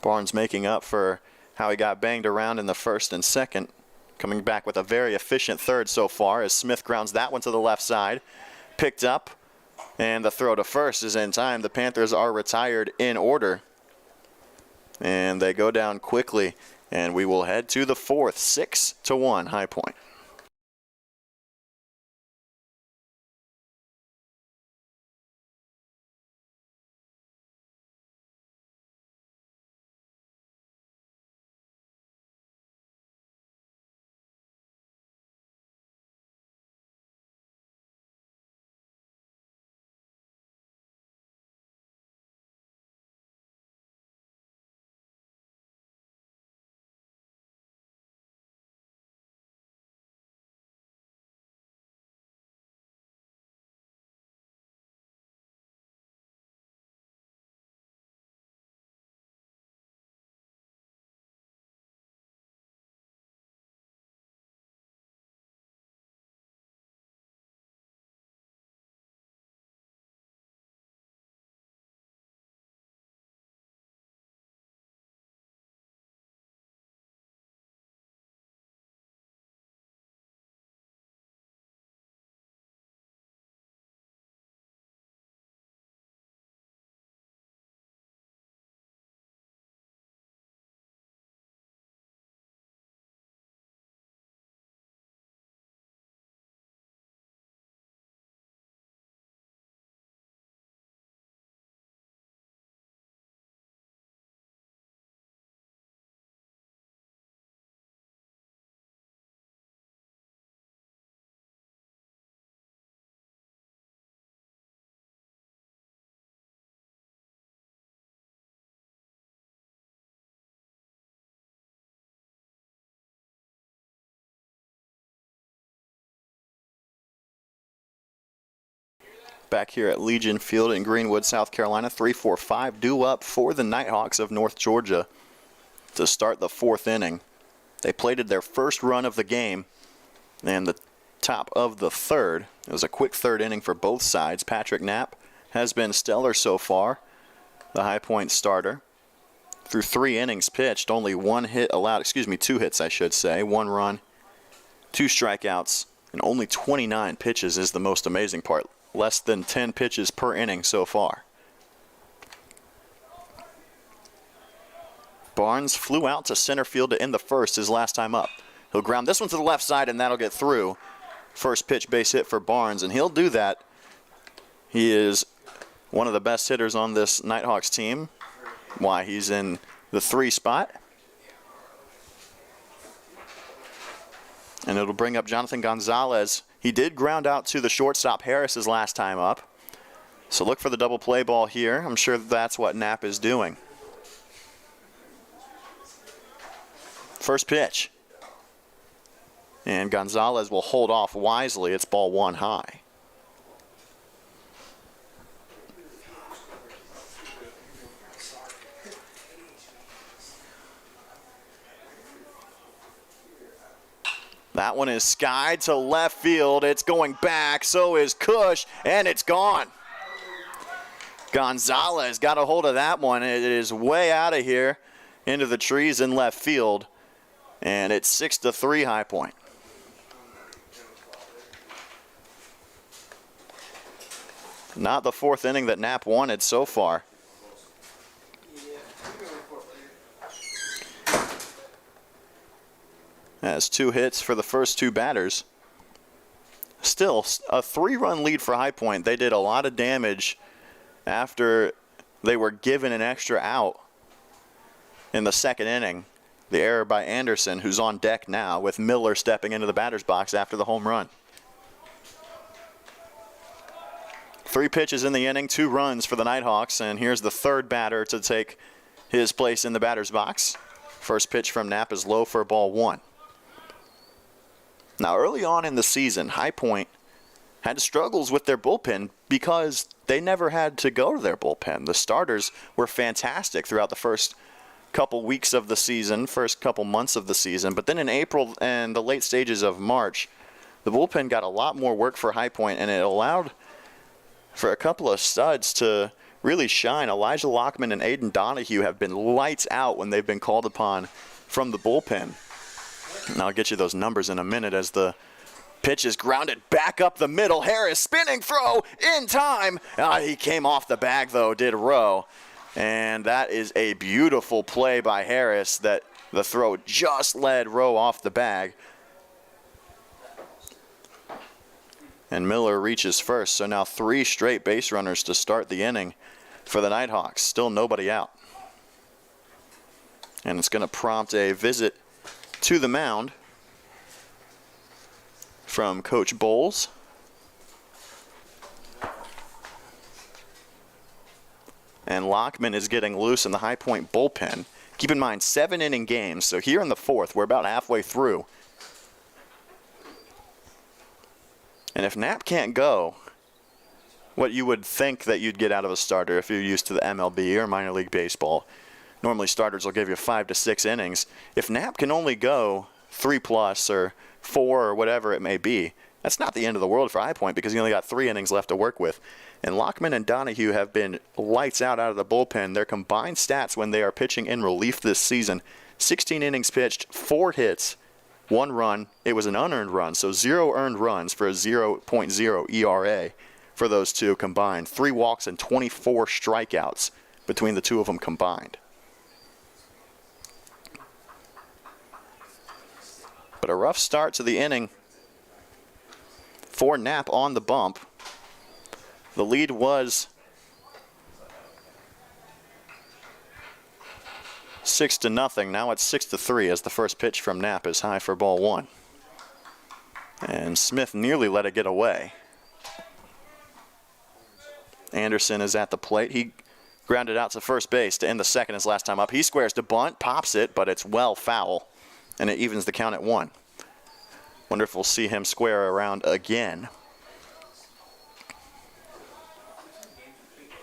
S1: Barnes making up for how he got banged around in the first and second. Coming back with a very efficient third so far as Smith grounds that one to the left side. Picked up. And the throw to first is in time. The Panthers are retired in order. And they go down quickly. And we will head to the fourth. 6-1 High Point. Back here at Legion Field in Greenwood, South Carolina, 3-4-5 due up for the Nighthawks of North Georgia to start the fourth inning. They plated their first run of the game and the top of the third. It was a quick third inning for both sides. Patrick Knapp has been stellar so far, the High Point starter. Through 3 innings pitched, only 1 hit allowed, 2 hits I should say, 1 run, 2 strikeouts, and only 29 pitches is the most amazing part. Less than 10 pitches per inning so far. Barnes flew out to center field to end the first, his last time up. He'll ground this one to the left side, and that'll get through. First pitch base hit for Barnes, and he'll do that. He is one of the best hitters on this Nighthawks team. Why, he's in the 3 spot. And it'll bring up Jonathan Gonzalez. He did ground out to the shortstop Harris's last time up. So look for the double play ball here. I'm sure that's what Knapp is doing. First pitch. And Gonzalez will hold off wisely. It's ball 1 high. That one is skied to left field. It's going back. So is Cush, and it's gone. Gonzalez got a hold of that one. It is way out of here into the trees in left field. And it's 6-3 High Point. Not the 4th inning that Knapp wanted so far. Has 2 hits for the first 2 batters. Still, a 3-run lead for High Point. They did a lot of damage after they were given an extra out in the 2nd inning. The error by Anderson, who's on deck now, with Miller stepping into the batter's box after the home run. 3 pitches in the inning, 2 runs for the Nighthawks, and here's the 3rd batter to take his place in the batter's box. First pitch from Knapp is low for ball 1. Now, early on in the season, High Point had struggles with their bullpen because they never had to go to their bullpen. The starters were fantastic throughout the first couple weeks of the season, first couple months of the season. But then in April and the late stages of March, the bullpen got a lot more work for High Point, and it allowed for a couple of studs to really shine. Elijah Lockman and Aiden Donahue have been lights out when they've been called upon from the bullpen. And I'll get you those numbers in a minute as the pitch is grounded back up the middle. Harris spinning throw in time. He came off the bag, though, did Rowe. And that is a beautiful play by Harris that the throw just led Rowe off the bag. And Miller reaches first. So now 3 straight base runners to start the inning for the Nighthawks. Still nobody out. And it's going to prompt a visit to the mound from Coach Bowles. And Lockman is getting loose in the High Point bullpen. Keep in mind, 7-inning games. So here in the 4th, we're about halfway through. And if Knapp can't go, what you would think that you'd get out of a starter if you're used to the MLB or minor league baseball, normally starters will give you 5 to 6 innings. If Knapp can only go 3+ or 4 or whatever it may be, that's not the end of the world for High Point because he only got 3 innings left to work with. And Lockman and Donahue have been lights out of the bullpen. Their combined stats when they are pitching in relief this season, 16 innings pitched, 4 hits, 1 run. It was an unearned run, so 0 earned runs for a 0.0 ERA for those two combined. 3 walks and 24 strikeouts between the two of them combined. But a rough start to the inning for Knapp on the bump. The lead was 6-0. Now it's 6-3 as the first pitch from Knapp is high for ball 1. And Smith nearly let it get away. Anderson is at the plate. He grounded out to first base to end the 2nd his last time up. He squares to bunt, pops it, but it's well foul. And it evens the count at 1. Wonder if we'll see him square around again.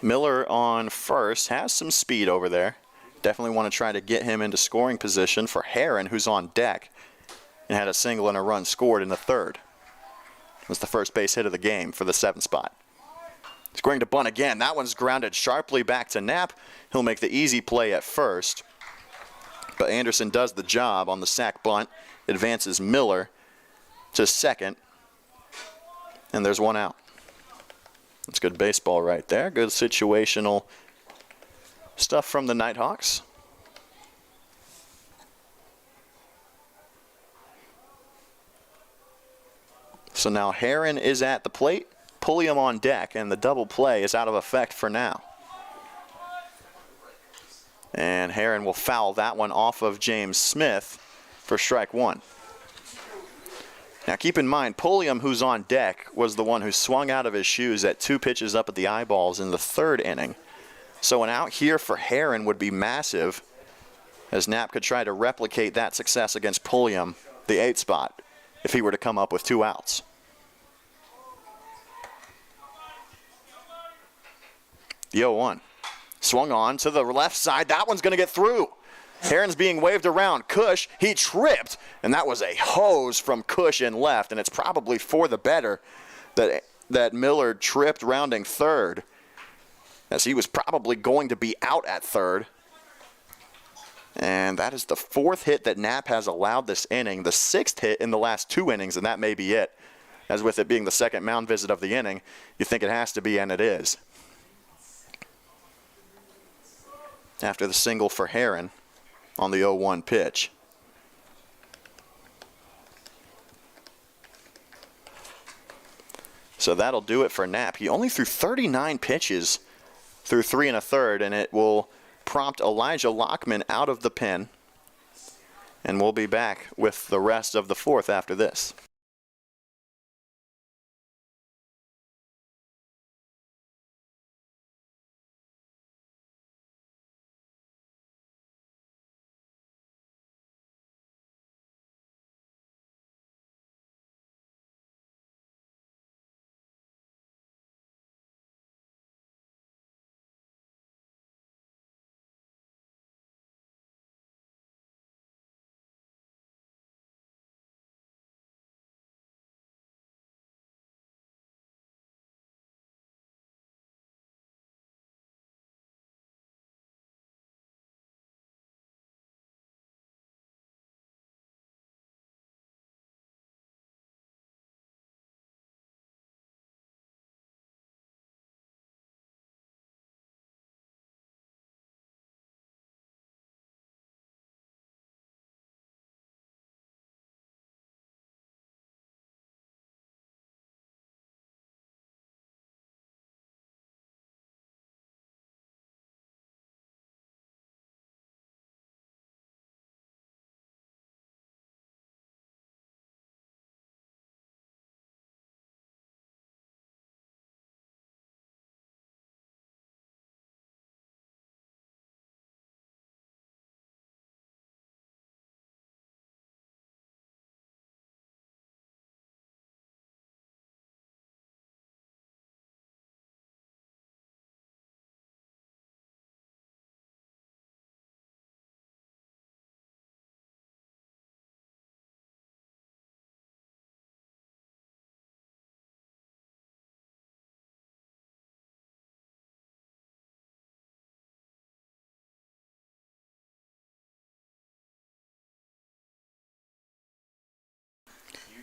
S1: Miller on first has some speed over there. Definitely want to try to get him into scoring position for Heron, who's on deck and had a single and a run scored in the 3rd. It was the first base hit of the game for the 7th spot. He's going to bunt again. That one's grounded sharply back to Knapp. He'll make the easy play at first. But Anderson does the job on the sac bunt. Advances Miller to 2nd. And there's 1 out. That's good baseball right there. Good situational stuff from the Nighthawks. So now Heron is at the plate. Pulliam on deck, and the double play is out of effect for now. And Heron will foul that one off of James Smith for strike 1. Now keep in mind, Pulliam, who's on deck, was the one who swung out of his shoes at 2 pitches up at the eyeballs in the 3rd inning. So an out here for Heron would be massive, as Knapp could try to replicate that success against Pulliam, the 8th spot. if he were to come up with 2 outs. The 0-1. Swung on to the left side. That one's going to get through. Herron's being waved around. Cush, he tripped, and that was a hose from Cush in left, and it's probably for the better that Miller tripped rounding third, as he was probably going to be out at third. And that is the 4th hit that Knapp has allowed this inning, the 6th hit in the last 2 innings, and that may be it. As with it being the 2nd mound visit of the inning, you think it has to be, and it is. After the single for Herron on the 0-1 pitch. So that'll do it for Knapp. He only threw 39 pitches through 3 1/3, and it will prompt Elijah Lockman out of the pen. And we'll be back with the rest of the 4th after this.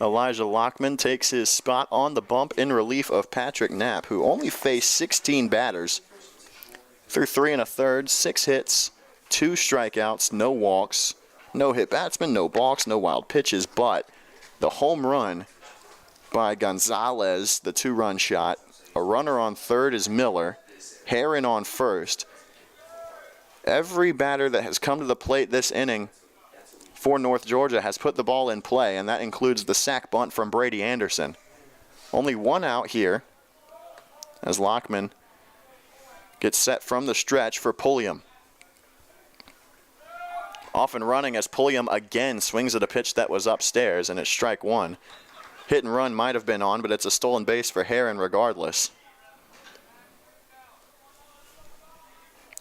S1: Elijah Lockman takes his spot on the bump in relief of Patrick Knapp, who only faced 16 batters through 3 1/3, 6 hits, 2 strikeouts, no walks, no hit batsman, no balks, no wild pitches, but the home run by Gonzalez, the 2-run shot. A runner on third is Miller, Herron on first. Every batter that has come to the plate this inning for North Georgia has put the ball in play, and that includes the sac bunt from Brady Anderson. Only 1 out here as Lockman gets set from the stretch for Pulliam. Off and running as Pulliam again swings at a pitch that was upstairs, and it's strike 1. Hit and run might have been on, but it's a stolen base for Herron regardless.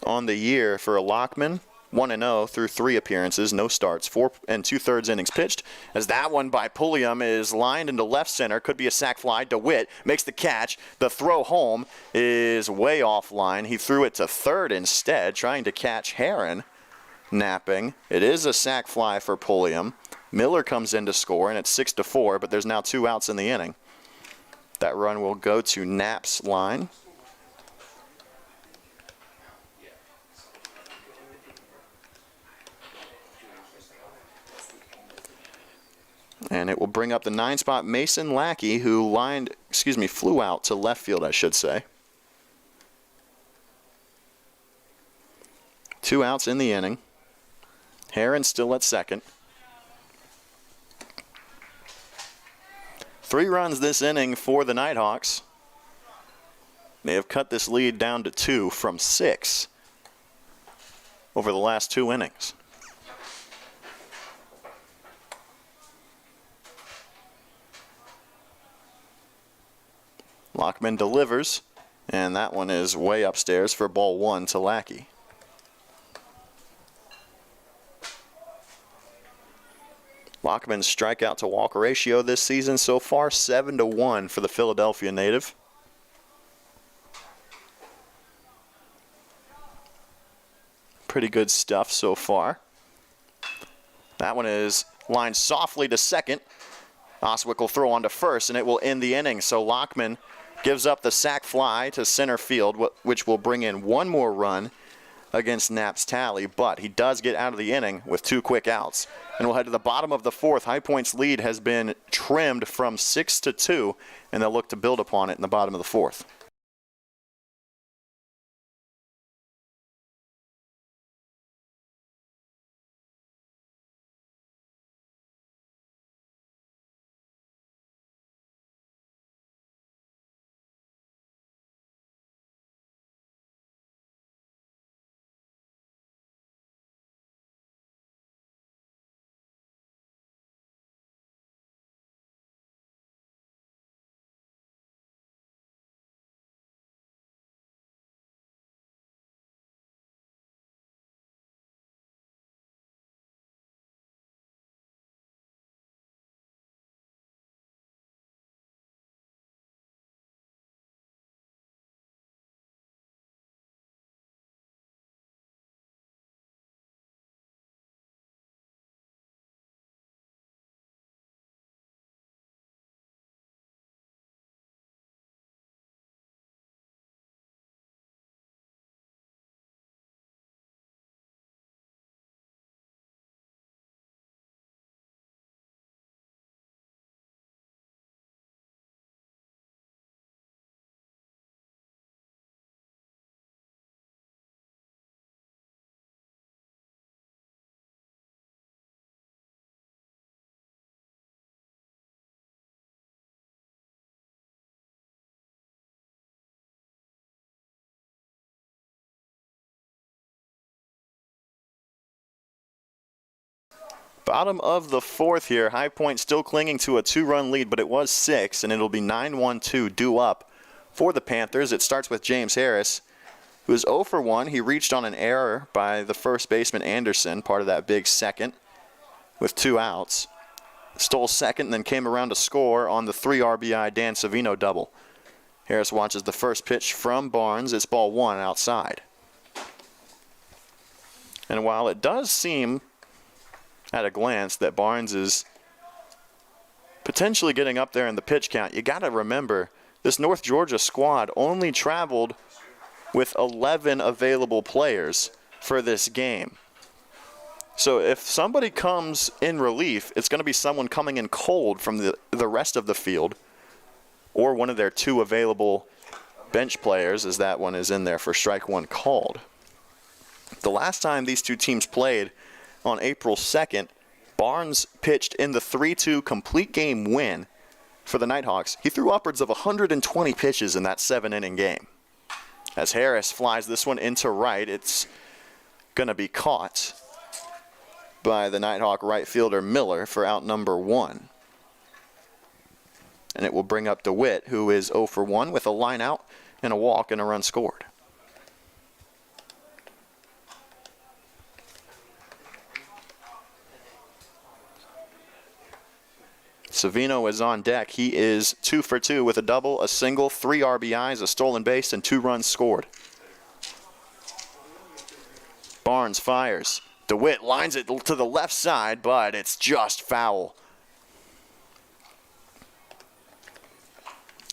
S1: On the year for Lockman, 1-0 through 3 appearances, no starts, 4 2/3 innings pitched, as that one by Pulliam is lined into left center. Could be a sac fly. DeWitt makes the catch. The throw home is way offline. He threw it to third instead, trying to catch Herron napping. It is a sac fly for Pulliam. Miller comes in to score, and it's 6-4, but there's now 2 outs in the inning. That run will go to Knapp's line. And it will bring up the 9-spot Mason Lackey, who flew out to left field, I should say. 2 outs in the inning. Herron still at second. 3 runs this inning for the Nighthawks. They have cut this lead down to 2 from 6 over the last 2 innings. Lockman delivers, and that one is way upstairs for ball 1 to Lackey. Lockman's strikeout to walk ratio this season so far, 7-1 for the Philadelphia native. Pretty good stuff so far. That one is lined softly to second. Oswick will throw on to first, and it will end the inning. So Lockman gives up the sac fly to center field, which will bring in one more run against Knapp's tally, but he does get out of the inning with 2 quick outs. And we'll head to the bottom of the 4th. High Point's lead has been trimmed from 6-2, and they'll look to build upon it in the bottom of the 4th. Bottom of the 4th here. High Point still clinging to a 2-run lead, but it was 6, and it'll be 9-1-2 due up for the Panthers. It starts with James Harris, who is 0 for 1. He reached on an error by the first baseman Anderson, part of that big second, with 2 outs. Stole second and then came around to score on the 3 RBI Dan Savino double. Harris watches the first pitch from Barnes. It's ball 1 outside. And while it does seem at a glance that Barnes is potentially getting up there in the pitch count, you got to remember this North Georgia squad only traveled with 11 available players for this game. So if somebody comes in relief, it's going to be someone coming in cold from the rest of the field, or one of their 2 available bench players, as that one is in there for strike 1 called. The last time these 2 teams played, on April 2nd, Barnes pitched in the 3-2 complete game win for the Nighthawks. He threw upwards of 120 pitches in that 7-inning game. As Harris flies this one into right, it's going to be caught by the Nighthawk right fielder Miller for out number 1. And it will bring up DeWitt, who is 0 for 1 with a line out and a walk and a run scored. Savino is on deck. He is 2 for 2 with a double, a single, 3 RBIs, a stolen base, and 2 runs scored. Barnes fires. DeWitt lines it to the left side, but it's just foul.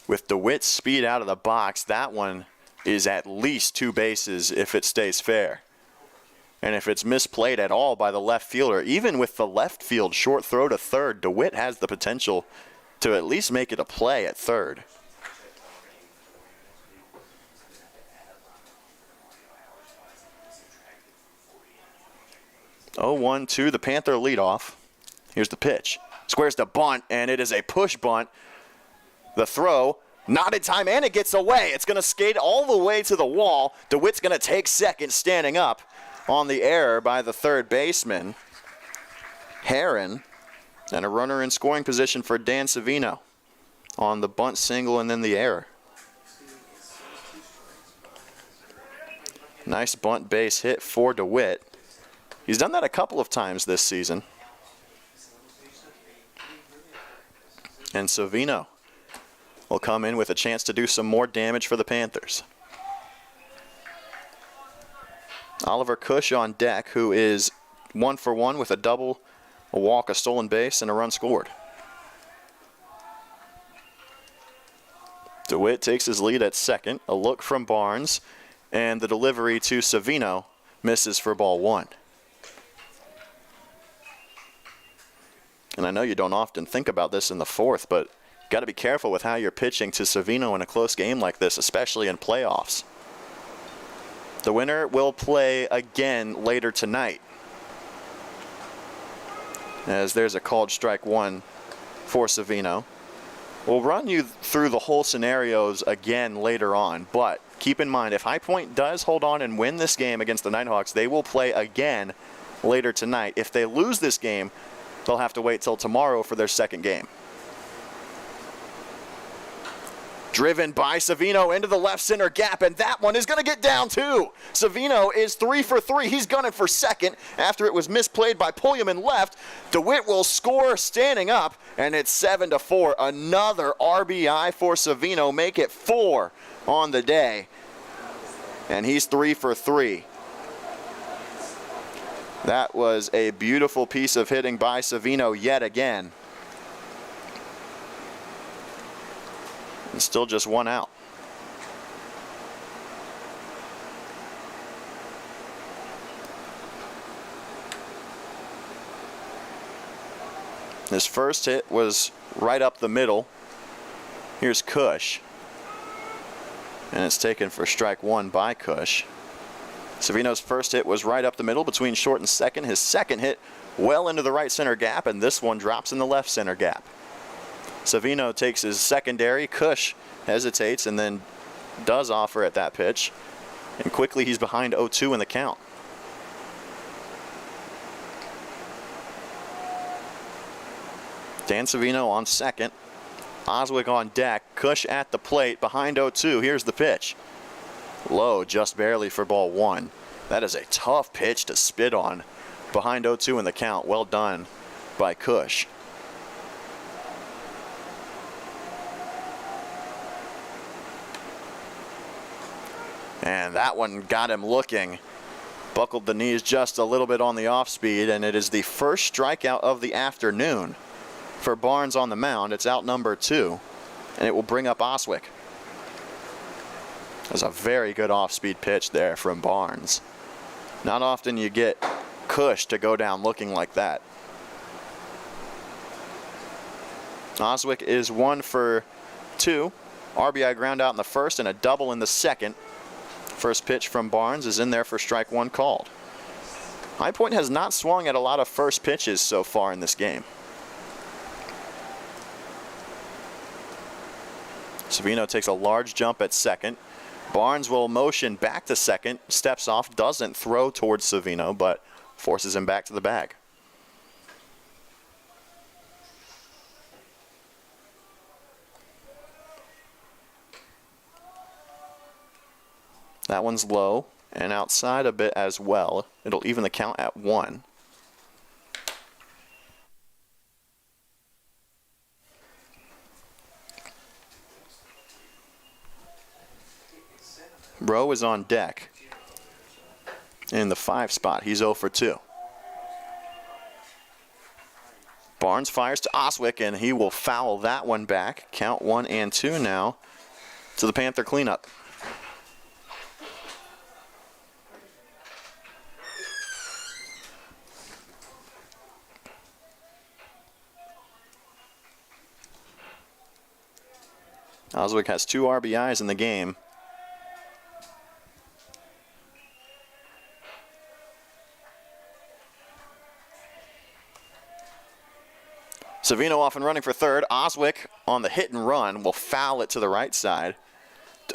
S1: With DeWitt's speed out of the box, that one is at least 2 bases if it stays fair. And if it's misplayed at all by the left fielder, even with the left field short throw to third, DeWitt has the potential to at least make it a play at third. Oh, 1-2, the Panther leadoff. Here's the pitch. Squares the bunt, and it is a push bunt. The throw, not in time, and it gets away. It's going to skate all the way to the wall. DeWitt's going to take second, standing up on the error by the third baseman, Heron, and a runner in scoring position for Dan Savino on the bunt single and then the error. Nice bunt base hit for DeWitt. He's done that a couple of times this season. And Savino will come in with a chance to do some more damage for the Panthers. Oliver Cush on deck, who is 1 for 1 with a double, a walk, a stolen base, and a run scored. DeWitt takes his lead at second. A look from Barnes, and the delivery to Savino misses for ball 1. And I know you don't often think about this in the fourth, but got to be careful with how you're pitching to Savino in a close game like this, especially in playoffs. The winner will play again later tonight, as there's a called strike 1 for Savino. We'll run you through the whole scenarios again later on, but keep in mind, if High Point does hold on and win this game against the Nighthawks, they will play again later tonight. If they lose this game, they'll have to wait till tomorrow for their second game. Driven by Savino into the left center gap, and that one is going to get down too. Savino is 3 for 3. He's gunning for second after it was misplayed by Pullman left. DeWitt will score standing up, and it's 7-4. Another RBI for Savino, make it 4 on the day. And he's 3 for 3. That was a beautiful piece of hitting by Savino yet again. And still just 1 out. His first hit was right up the middle. Here's Cush. And it's taken for strike 1 by Cush. Savino's first hit was right up the middle between short and second. His second hit well into the right center gap, and this one drops in the left center gap. Savino takes his secondary. Cush hesitates and then does offer at that pitch. And quickly he's behind 0-2 in the count. Dan Savino on second. Oswick on deck. Cush at the plate behind 0-2. Here's the pitch. Low, just barely for ball 1. That is a tough pitch to spit on. Behind 0-2 in the count. Well done by Cush. And that one got him looking. Buckled the knees just a little bit on the off speed, and it is the first strikeout of the afternoon for Barnes on the mound. It's out number 2, and it will bring up Oswick. That was a very good off-speed pitch there from Barnes. Not often you get Cush to go down looking like that. Oswick is 1 for 2. RBI ground out in the first and a double in the second. First pitch from Barnes is in there for strike 1 called. High Point has not swung at a lot of first pitches so far in this game. Savino takes a large jump at second. Barnes will motion back to second, steps off, doesn't throw towards Savino, but forces him back to the bag. That one's low and outside a bit as well. It'll even the count at 1. Rowe is on deck in the 5 spot. He's 0 for 2. Barnes fires to Oswick, and he will foul that one back. Count 1 and 2 now to the Panther cleanup. Oswick has 2 RBIs in the game. Savino off and running for third. Oswick on the hit and run will foul it to the right side.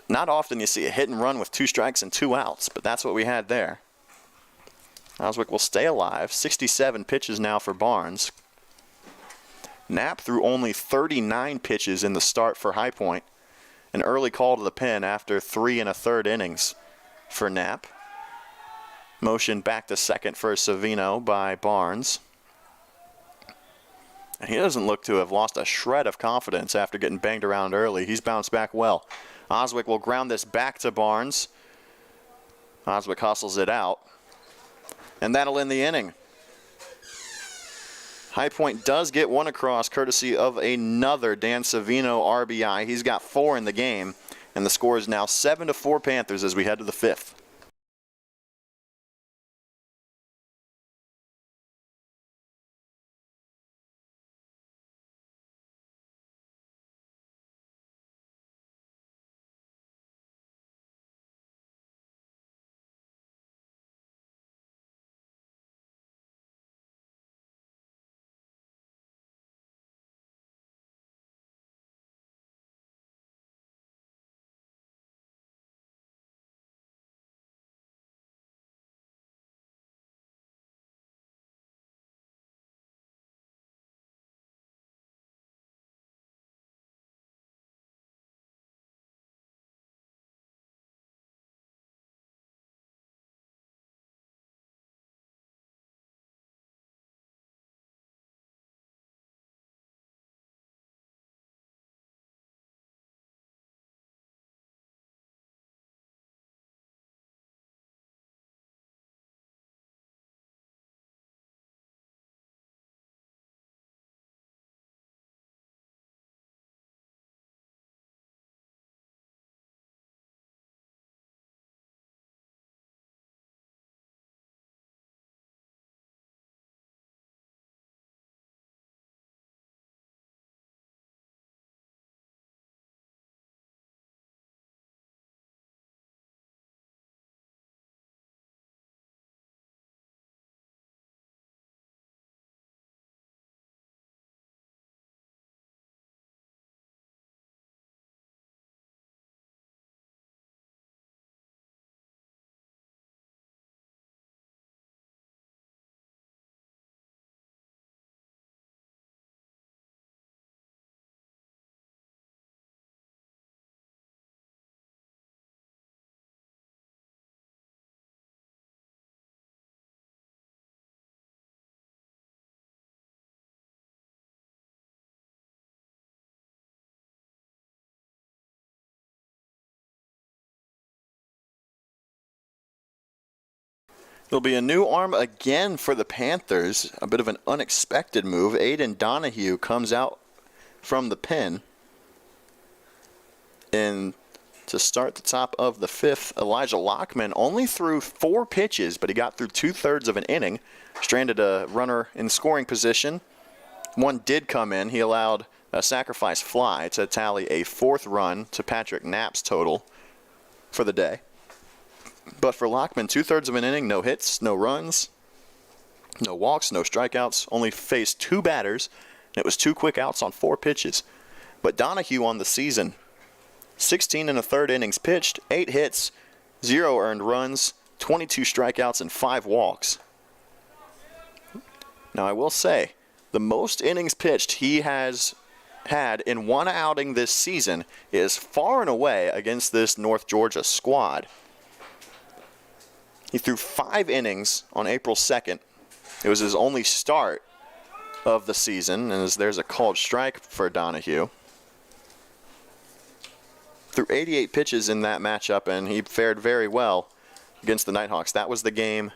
S1: Not often you see a hit and run with 2 strikes and 2 outs, but that's what we had there. Oswick will stay alive. 67 pitches now for Barnes. Knapp threw only 39 pitches in the start for High Point. An early call to the pen after 3 1/3 innings for Knapp. Motion back to second for Savino by Barnes. And he doesn't look to have lost a shred of confidence after getting banged around early. He's bounced back well. Oswick will ground this back to Barnes. Oswick hustles it out. And that'll end the inning. High Point does get one across courtesy of another Dan Savino RBI. He's got 4 in the game. And the score is now 7-4 Panthers as we head to the 5th. There'll be a new arm again for the Panthers. A bit of an unexpected move. Aiden Donahue comes out from the pen. And to start the top of the 5th, Elijah Lockman only threw 4 pitches, but he got through 2/3 of an inning. Stranded a runner in scoring position. One did come in. He allowed a sacrifice fly to tally a 4th run to Patrick Knapp's total for the day. But for Lockman, 2/3 of an inning, no hits, no runs, no walks, no strikeouts, only faced 2 batters, and it was 2 quick outs on 4 pitches. But Donahue on the season, 16 1/3 innings pitched, 8 hits, 0 earned runs, 22 strikeouts, and 5 walks. Now I will say, the most innings pitched he has had in one outing this season is far and away against this North Georgia squad. He threw 5 innings on April 2nd. It was his only start of the season, and there's a called strike for Donahue. Threw 88 pitches in that matchup, and he fared very well against the Nighthawks. That was the game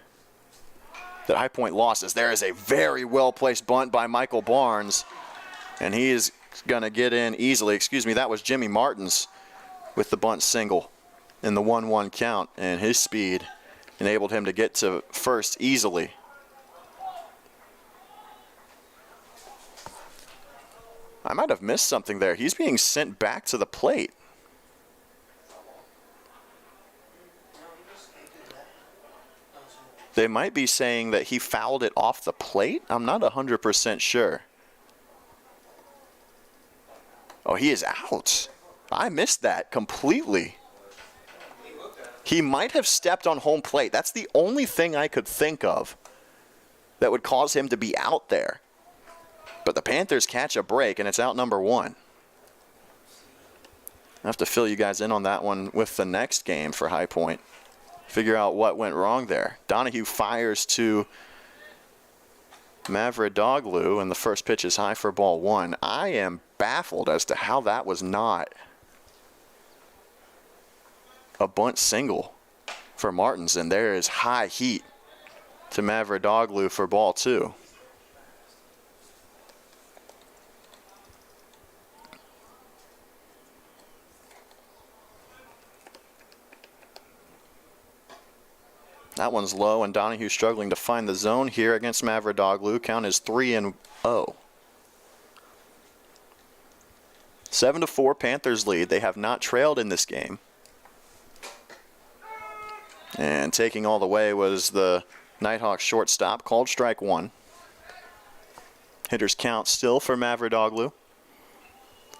S1: that High Point lost, as there is a very well-placed bunt by Michael Barnes, and he is going to get in easily. Excuse me, that was Jimmy Martins with the bunt single in the 1-1 count, and his speed enabled him to get to first easily. I might have missed something there. He's being sent back to the plate. They might be saying that he fouled it off the plate. I'm not 100% sure. Oh, he is out. I missed that completely. He might have stepped on home plate. That's the only thing I could think of that would cause him to be out there. But the Panthers catch a break, and it's out number 1. I have to fill you guys in on that one with the next game for High Point. figure out what went wrong there. Donahue fires to Mavrodoglu, and the first pitch is high for ball one. I am baffled as to how that was not a bunt single for Martins, and there is high heat to Mavrodoglu for ball two. That one's low, and Donahue struggling to find the zone here against Mavrodoglu. Count is 3-0. 7-4 Panthers lead. They have not trailed in this game. And taking all the way was the Nighthawks shortstop, called strike one. Hitters count still for Mavrodoglu.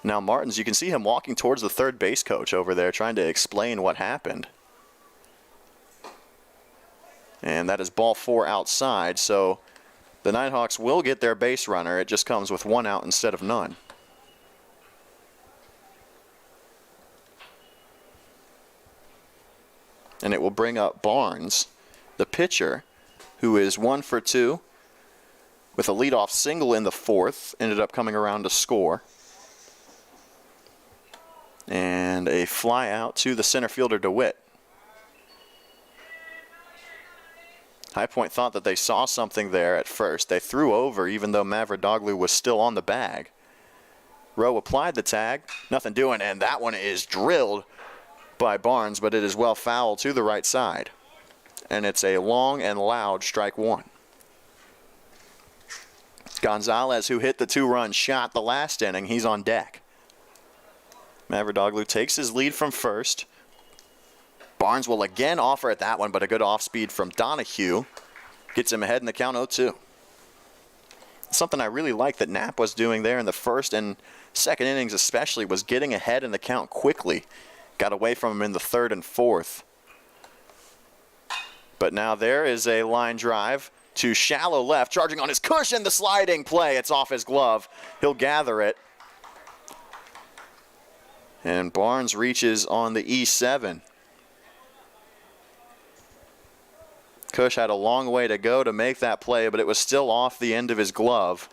S1: Now Martins, you can see him walking towards the third base coach over there, trying to explain what happened. And that is ball four outside, so the Nighthawks will get their base runner. It just comes with one out instead of none. And it will bring up Barnes, the pitcher, who is 1 for 2 with a leadoff single in the fourth. Ended up coming around to score. And a fly out to the center fielder, DeWitt. High Point thought that they saw something there at first. They threw over even though Mavrodoglu was still on the bag. Rowe applied the tag, nothing doing, and that one is drilled by Barnes, but it is well foul to the right side. And it's a long and loud strike one. Gonzalez, who hit the two-run shot the last inning, he's on deck. Mavrodoglu takes his lead from first. Barnes will again offer at that one, but a good off-speed from Donahue gets him ahead in the count 0-2. Something I really like that Knapp was doing there in the first and second innings especially was getting ahead in the count quickly. Got away from him in the third and fourth. But now there is a line drive to shallow left, charging on his cushion, the sliding play. It's off his glove. He'll gather it. And Barnes reaches on the E7. Cush had a long way to go to make that play, but it was still off the end of his glove.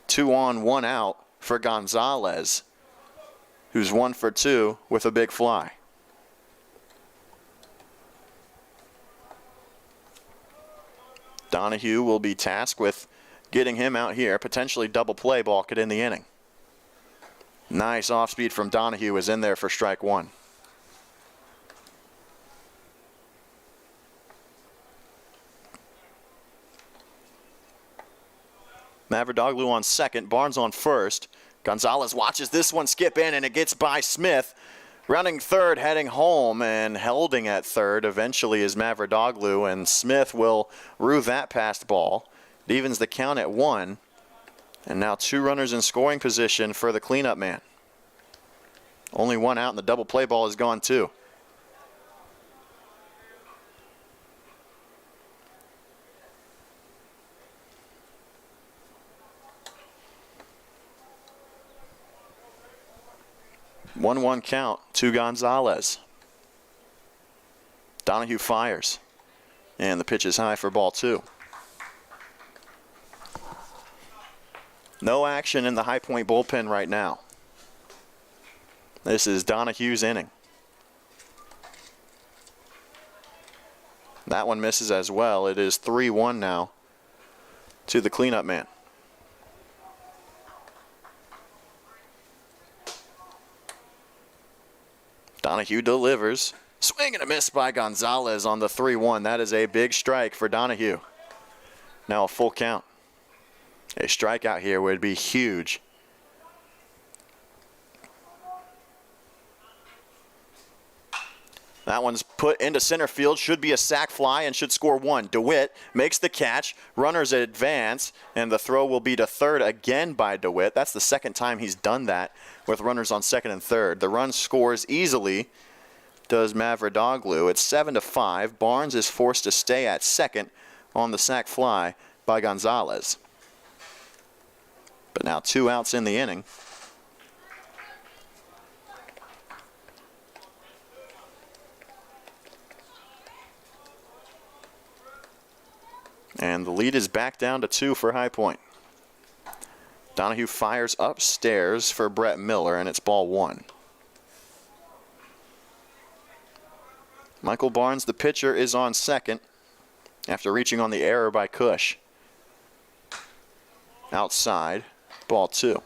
S1: 2 on, 1 out for Gonzalez, who's 1 for 2 with a big fly. Donahue will be tasked with getting him out here, potentially double play, balk it in the inning. Nice off speed from Donahue is in there for strike one. Mavrodoglu on second, Barnes on first. Gonzalez watches this one skip in, and it gets by Smith. Rounding third, heading home, and holding at third eventually is Mavrodoglu, and Smith will rue that past ball. It evens the count at 1, and now 2 runners in scoring position for the cleanup man. Only 1 out, and the double play ball is gone too. One count to Gonzalez. Donahue fires, and the pitch is high for ball 2. No action in the High Point bullpen right now. This is Donahue's inning. That one misses as well. It is 3-1 now to the cleanup man. Donahue delivers. Swing and a miss by Gonzalez on the 3-1. That is a big strike for Donahue. Now a full count. A strikeout here would be huge. That one's put into center field, should be a sac fly and should score 1. DeWitt makes the catch, runners advance, and the throw will be to third again by DeWitt. That's the second time he's done that with runners on second and third. The run scores easily, does Mavrodoglu. It's 7-5. Barnes is forced to stay at second on the sac fly by Gonzalez. But now 2 outs in the inning. And the lead is back down to 2 for High Point. Donahue fires upstairs for Brett Miller, and it's ball 1. Michael Barnes, the pitcher, is on second after reaching on the error by Cush. Outside, ball 2.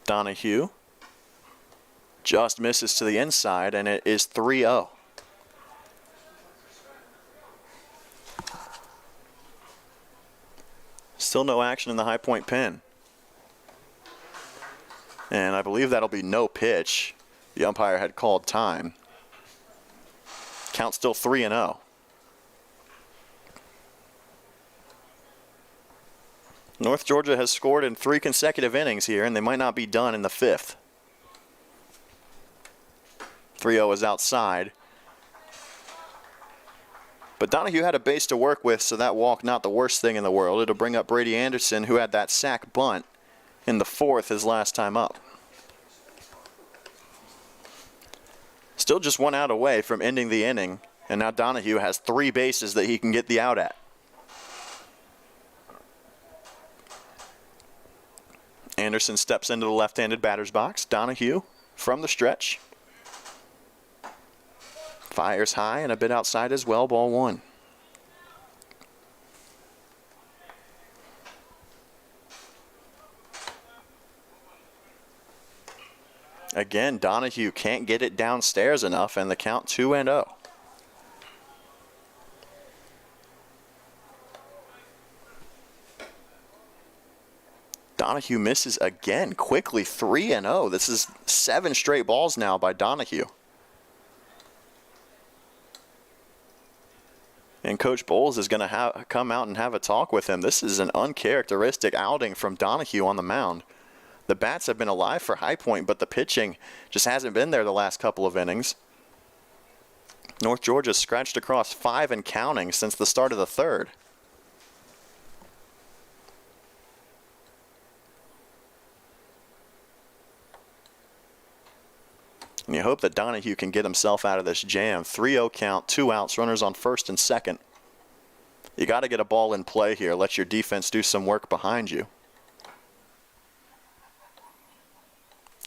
S1: Donahue just misses to the inside, and it is 3-0. Still no action in the High Point pen. And I believe that'll be no pitch. The umpire had called time. Count still 3-0. North Georgia has scored in 3 consecutive innings here, and they might not be done in the 5th. 3-0 is outside. But Donahue had a base to work with, so that walk not the worst thing in the world. It'll bring up Brady Anderson, who had that sac bunt in the 4th his last time up. Still just 1 out away from ending the inning, and now Donahue has 3 bases that he can get the out at. Anderson steps into the left-handed batter's box. Donahue from the stretch. Fires high and a bit outside as well, ball 1. Again, Donahue can't get it downstairs enough, and the count 2-0. Donahue misses again, quickly 3-0. This is 7 straight balls now by Donahue. And Coach Bowles is going to come out and have a talk with him. This is an uncharacteristic outing from Donahue on the mound. The bats have been alive for High Point, but the pitching just hasn't been there the last couple of innings. North Georgia scratched across 5 and counting since the start of the 3rd. And you hope that Donahue can get himself out of this jam. 3-0 count, 2 outs, runners on first and second. You got to get a ball in play here. Let your defense do some work behind you.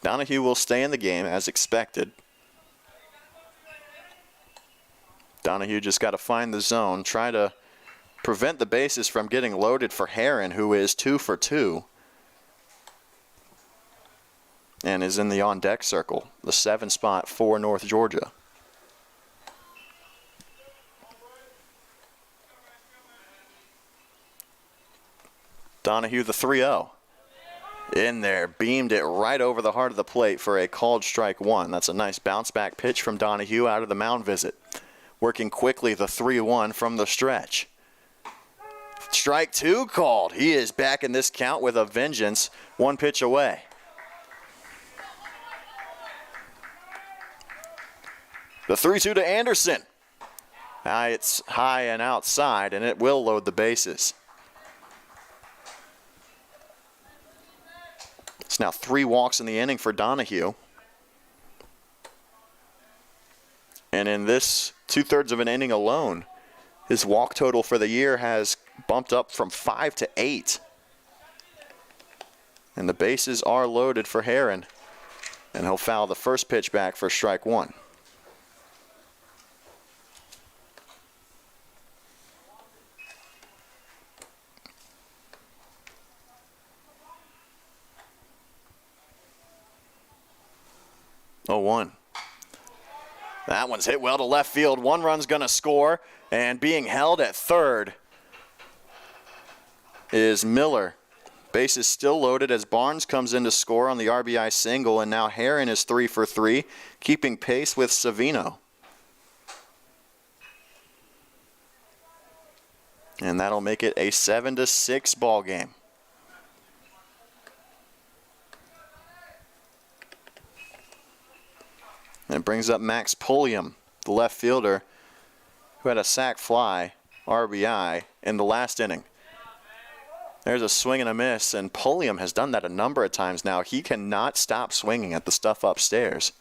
S1: Donahue will stay in the game as expected. Donahue just got to find the zone, try to prevent the bases from getting loaded for Heron, who is 2 for 2. And is in the on-deck circle, the 7 spot for North Georgia. Donahue the 3-0. In there, beamed it right over the heart of the plate for a called strike 1. That's a nice bounce-back pitch from Donahue out of the mound visit. Working quickly the 3-1 from the stretch. Strike 2 called. He is back in this count with a vengeance, 1 pitch away. The 3-2 to Anderson. It's high and outside, and it will load the bases. It's now 3 walks in the inning for Donahue. And in this 2/3 of an inning alone, his walk total for the year has bumped up from 5 to 8. And the bases are loaded for Heron. And he'll foul the first pitch back for strike 1. Oh, 1. That one's hit well to left field. 1 run's going to score, and being held at third is Miller. Base is still loaded as Barnes comes in to score on the RBI single, and now Heron is 3 for 3, keeping pace with Savino. And that'll make it a 7-6 ball game. And it brings up Max Pulliam, the left fielder, who had a sac fly, RBI, in the last inning. There's a swing and a miss, and Pulliam has done that a number of times now. He cannot stop swinging at the stuff upstairs.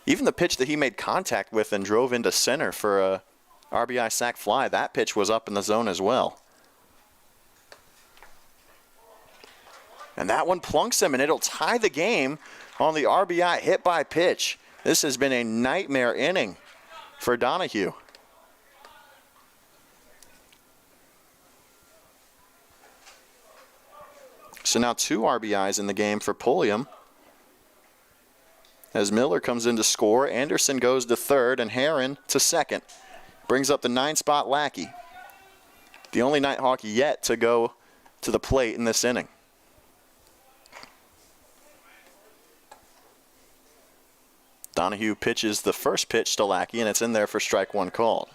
S1: Even the pitch that he made contact with and drove into center for a RBI sac fly, that pitch was up in the zone as well. And that one plunks him, and it'll tie the game on the RBI hit by pitch. This has been a nightmare inning for Donahue. So now 2 RBIs in the game for Pulliam. As Miller comes in to score, Anderson goes to third, and Herron to second. Brings up the 9-spot Lackey. The only Nighthawk yet to go to the plate in this inning. Donahue pitches the first pitch to Lackey, and it's in there for strike 1 called.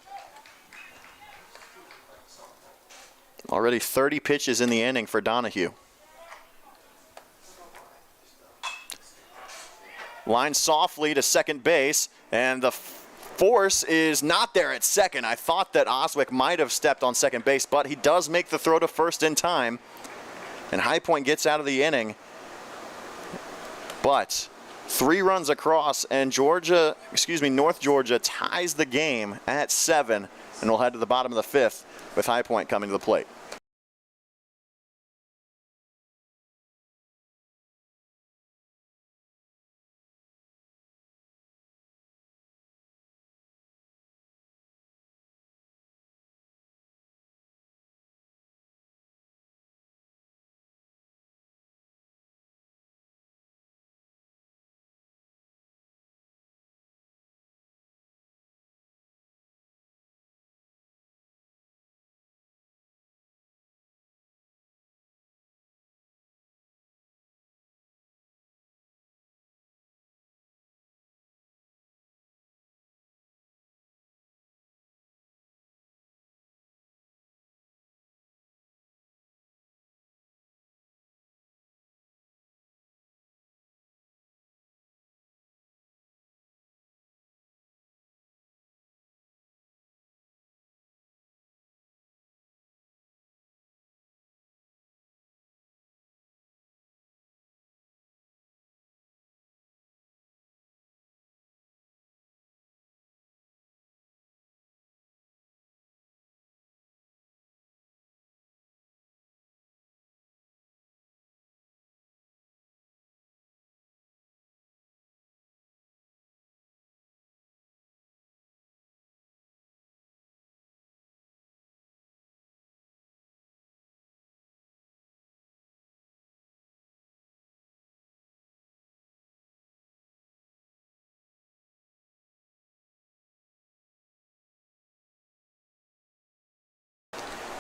S1: Already 30 pitches in the inning for Donahue. Line softly to second base, and the force is not there at second. I thought that Oswick might have stepped on second base, but he does make the throw to first in time, and High Point gets out of the inning. But 3 runs across, and North Georgia ties the game at 7, and we'll head to the bottom of the 5th with High Point coming to the plate.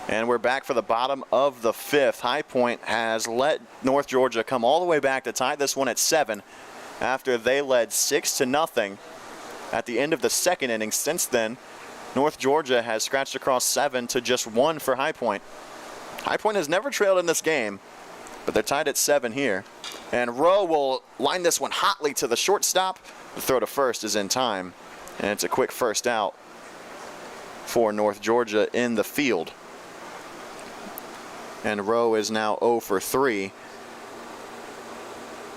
S1: And we're back for the bottom of the 5th. High Point has let North Georgia come all the way back to tie this one at 7 after they led 6-0 at the end of the 2nd inning. Since then, North Georgia has scratched across 7 to just 1 for High Point. High Point has never trailed in this game, but they're tied at 7 here. And Rowe will line this one hotly to the shortstop. The throw to first is in time, and it's a quick first out for North Georgia in the field. And Rowe is now 0 for 3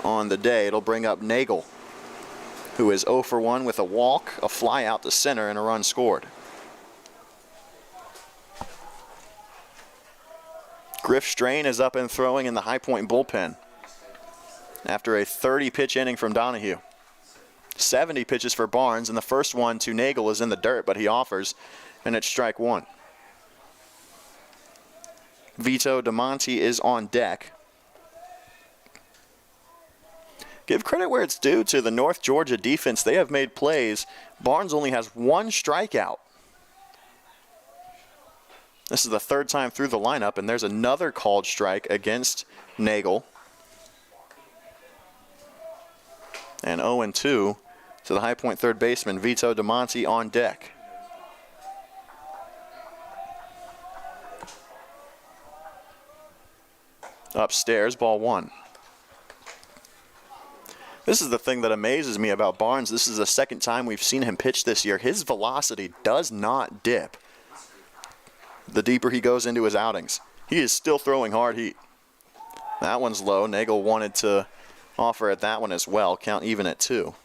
S1: on the day. It'll bring up Nagel, who is 0 for 1 with a walk, a fly out to center, and a run scored. Griff Strain is up and throwing in the High Point bullpen after a 30-pitch inning from Donahue. 70 pitches for Barnes, and the first one to Nagel is in the dirt, but he offers, and it's strike 1. Vito DeMonte is on deck. Give credit where it's due to the North Georgia defense. They have made plays. Barnes only has 1 strikeout. This is the 3rd time through the lineup, and there's another called strike against Nagel. And 0-2 to the High Point third baseman, Vito DeMonte, on deck. Upstairs, ball 1. This is the thing that amazes me about Barnes. This is the 2nd time we've seen him pitch this year. His velocity does not dip. the deeper he goes into his outings. He is still throwing hard heat. That one's low. Nagel wanted to offer at that one as well. Count even at 2.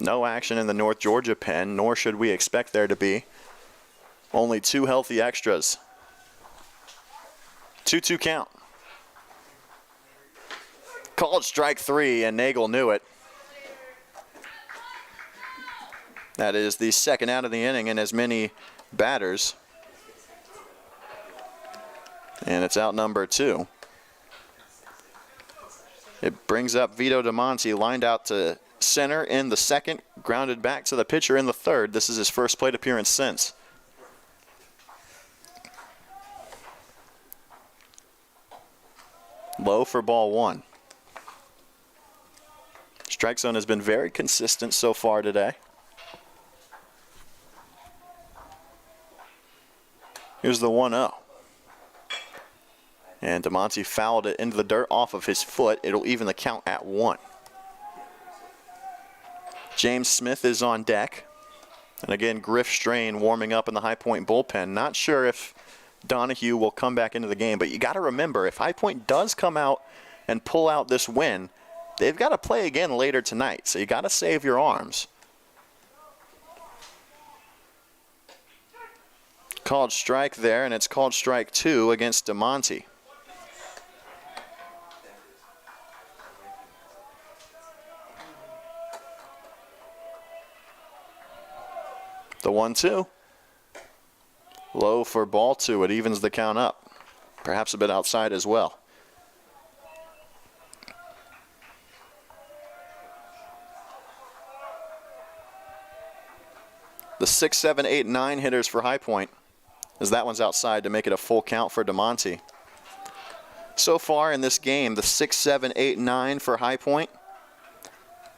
S1: No action in the North Georgia pen, nor should we expect there to be. Only 2 healthy extras. 2-2 count. Called strike 3, and Nagel knew it. That is the second out of the inning in as many batters. And it's out number 2. It brings up Vito DeMonte, lined out to center in the second, grounded back to the pitcher in the third. This is his first plate appearance since. Low for ball 1. Strike zone has been very consistent so far today. Here's the 1-0. And DeMonte fouled it into the dirt off of his foot. It'll even the count at 1. James Smith is on deck. And again, Griff Strain warming up in the High Point bullpen. Not sure if Donahue will come back into the game, but you got to remember, if High Point does come out and pull out this win, they've got to play again later tonight. So you got to save your arms. Called strike there, and it's called strike 2 against DeMonte. The 1-2. Low for ball 2. It evens the count up. Perhaps a bit outside as well. The 6, 7, 8, 9 hitters for High Point, as that one's outside to make it a full count for DeMonte. So far in this game, the 6, 7, 8, 9 for High Point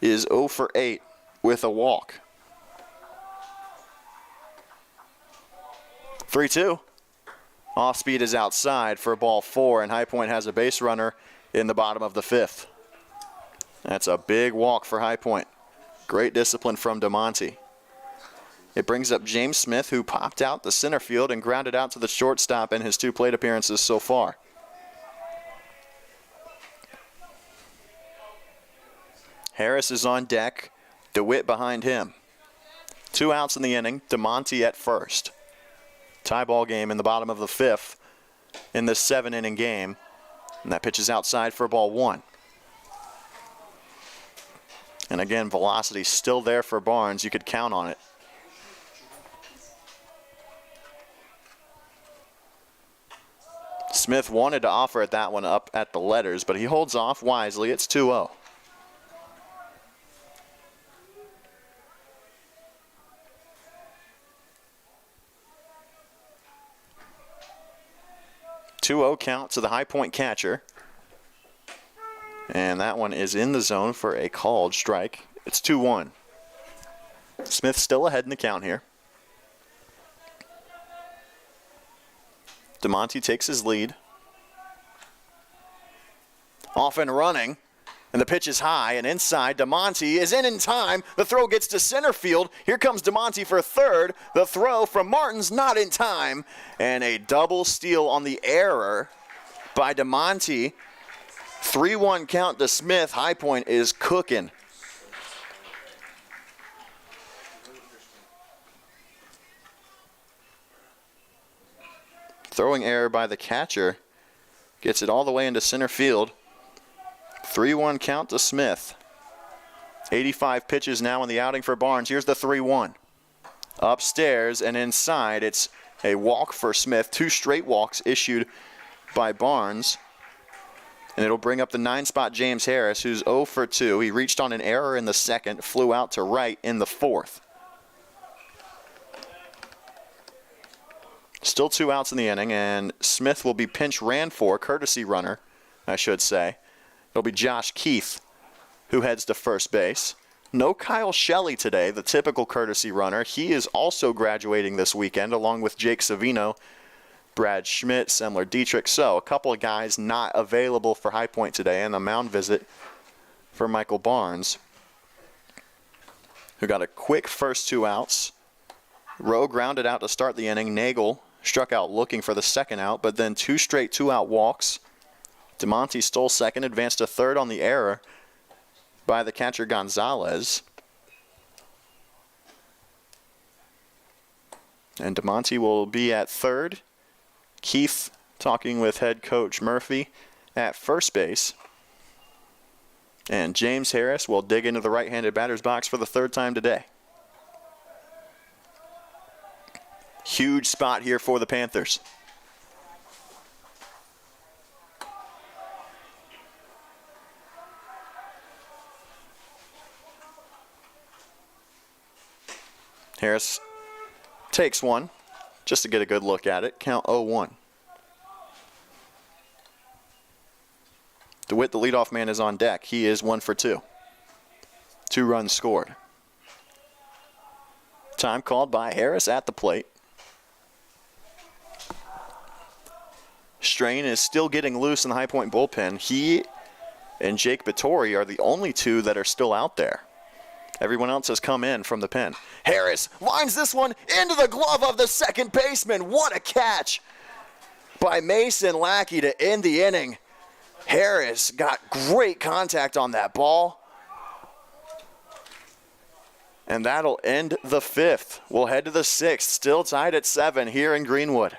S1: is 0 for 8 with a walk. 3-2. Off speed is outside for ball 4, and High Point has a base runner in the bottom of the 5th. That's a big walk for High Point. Great discipline from DeMonte. It brings up James Smith, who popped out the center field and grounded out to the shortstop in his 2 plate appearances so far. Harris is on deck. DeWitt behind him. 2 outs in the inning. DeMonte at first. Tie ball game in the bottom of the 5th in this 7-inning game. And that pitch is outside for ball 1. And again, velocity still there for Barnes. You could count on it. Smith wanted to offer at that one up at the letters, but he holds off wisely. It's 2-0. Count to the High Point catcher. And that one is in the zone for a called strike. It's 2-1. Smith still ahead in the count here. DeMonte takes his lead. Off and running. And the pitch is high and inside. DeMonte is in time. The throw gets to center field. Here comes DeMonte for third. The throw from Martin's not in time. And a double steal on the error by DeMonte. 3-1 count to Smith. High Point is cooking. Throwing error by the catcher. Gets it all the way into center field. 3-1 count to Smith. 85 pitches now in the outing for Barnes. Here's the 3-1. Upstairs and inside, it's a walk for Smith. 2 straight walks issued by Barnes. And it'll bring up the 9-spot James Harris, who's 0 for 2. He reached on an error in the second, flew out to right in the 4th. Still 2 outs in the inning, and Smith will be pinch ran for, courtesy runner, I should say. It'll be Josh Keith who heads to first base. No Kyle Shelley today, the typical courtesy runner. He is also graduating this weekend, along with Jake Savino, Brad Schmidt, Semler Dietrich. So a couple of guys not available for High Point today, and a mound visit for Michael Barnes. who got a quick first 2 outs. Rowe grounded out to start the inning. Nagel struck out looking for the second out, but then 2 straight 2-out walks. DeMonte stole second, advanced to third on the error by the catcher Gonzalez. And DeMonte will be at third. Keith talking with head coach Murphy at first base. And James Harris will dig into the right-handed batter's box for the 3rd time today. Huge spot here for the Panthers. Harris takes one just to get a good look at it. Count 0-1. DeWitt, the leadoff man, is on deck. He is 1 for 2. 2 runs scored. Time called by Harris at the plate. Strain is still getting loose in the High Point bullpen. He and Jake Vittori are the only 2 that are still out there. Everyone else has come in from the pen. Harris lines this one into the glove of the second baseman. What a catch by Mason Lackey to end the inning. Harris got great contact on that ball. And that'll end the 5th. We'll head to the 6th, still tied at 7 here in Greenwood.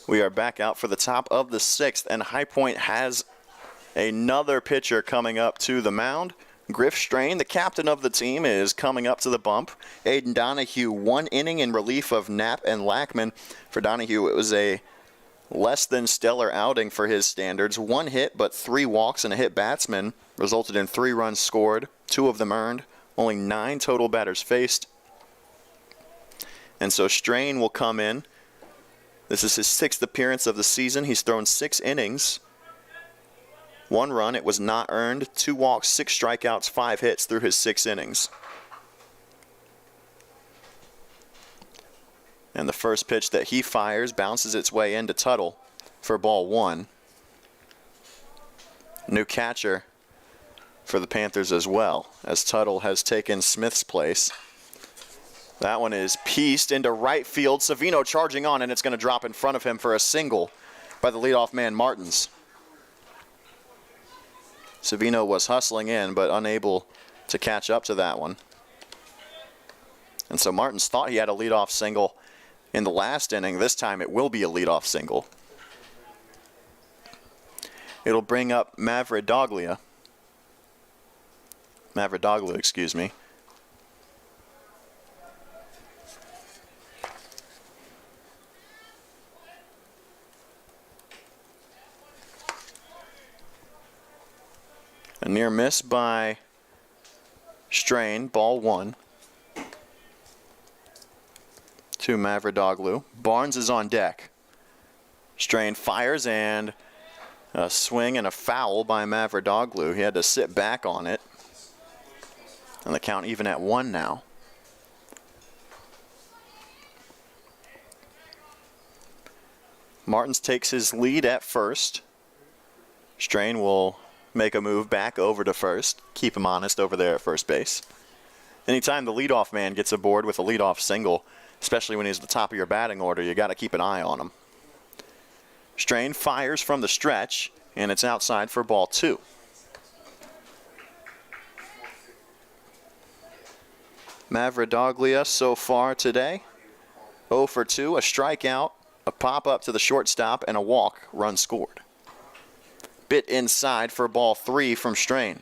S1: We are back out for the top of the 6th, and High Point has another pitcher coming up to the mound. Griff Strain, the captain of the team, is coming up to the bump. Aiden Donahue, 1 inning in relief of Knapp and Lackman. For Donahue, it was a less than stellar outing for his standards. 1 hit, but 3 walks and a hit batsman resulted in 3 runs scored, 2 of them earned, only 9 total batters faced. And so Strain will come in. This is his 6th appearance of the season. He's thrown 6 innings. 1 run, it was not earned. 2 walks, 6 strikeouts, 5 hits through his 6 innings. And the first pitch that he fires bounces its way into Tuttle for ball 1. New catcher for the Panthers as well, as Tuttle has taken Smith's place. That one is pieced into right field. Savino charging on, and it's going to drop in front of him for a single by the leadoff man, Martins. Savino was hustling in, but unable to catch up to that one. And so Martins thought he had a leadoff single in the last inning. This time it will be a leadoff single. It'll bring up Mavridoglu, excuse me. A near miss by Strain, ball 1 to Mavridoglu. Barnes is on deck. Strain fires, and a swing and a foul by Mavridoglu. He had to sit back on it. And the count even at 1 now. Martins takes his lead at first. Strain will make a move back over to first. Keep him honest over there at first base. Anytime the leadoff man gets aboard with a leadoff single, especially when he's at the top of your batting order, you got to keep an eye on him. Strain fires from the stretch, and it's outside for ball 2. Mavridoglu so far today, 0 for 2, a strikeout, a pop-up to the shortstop, and a walk, run scored. Bit inside for ball 3 from Strain.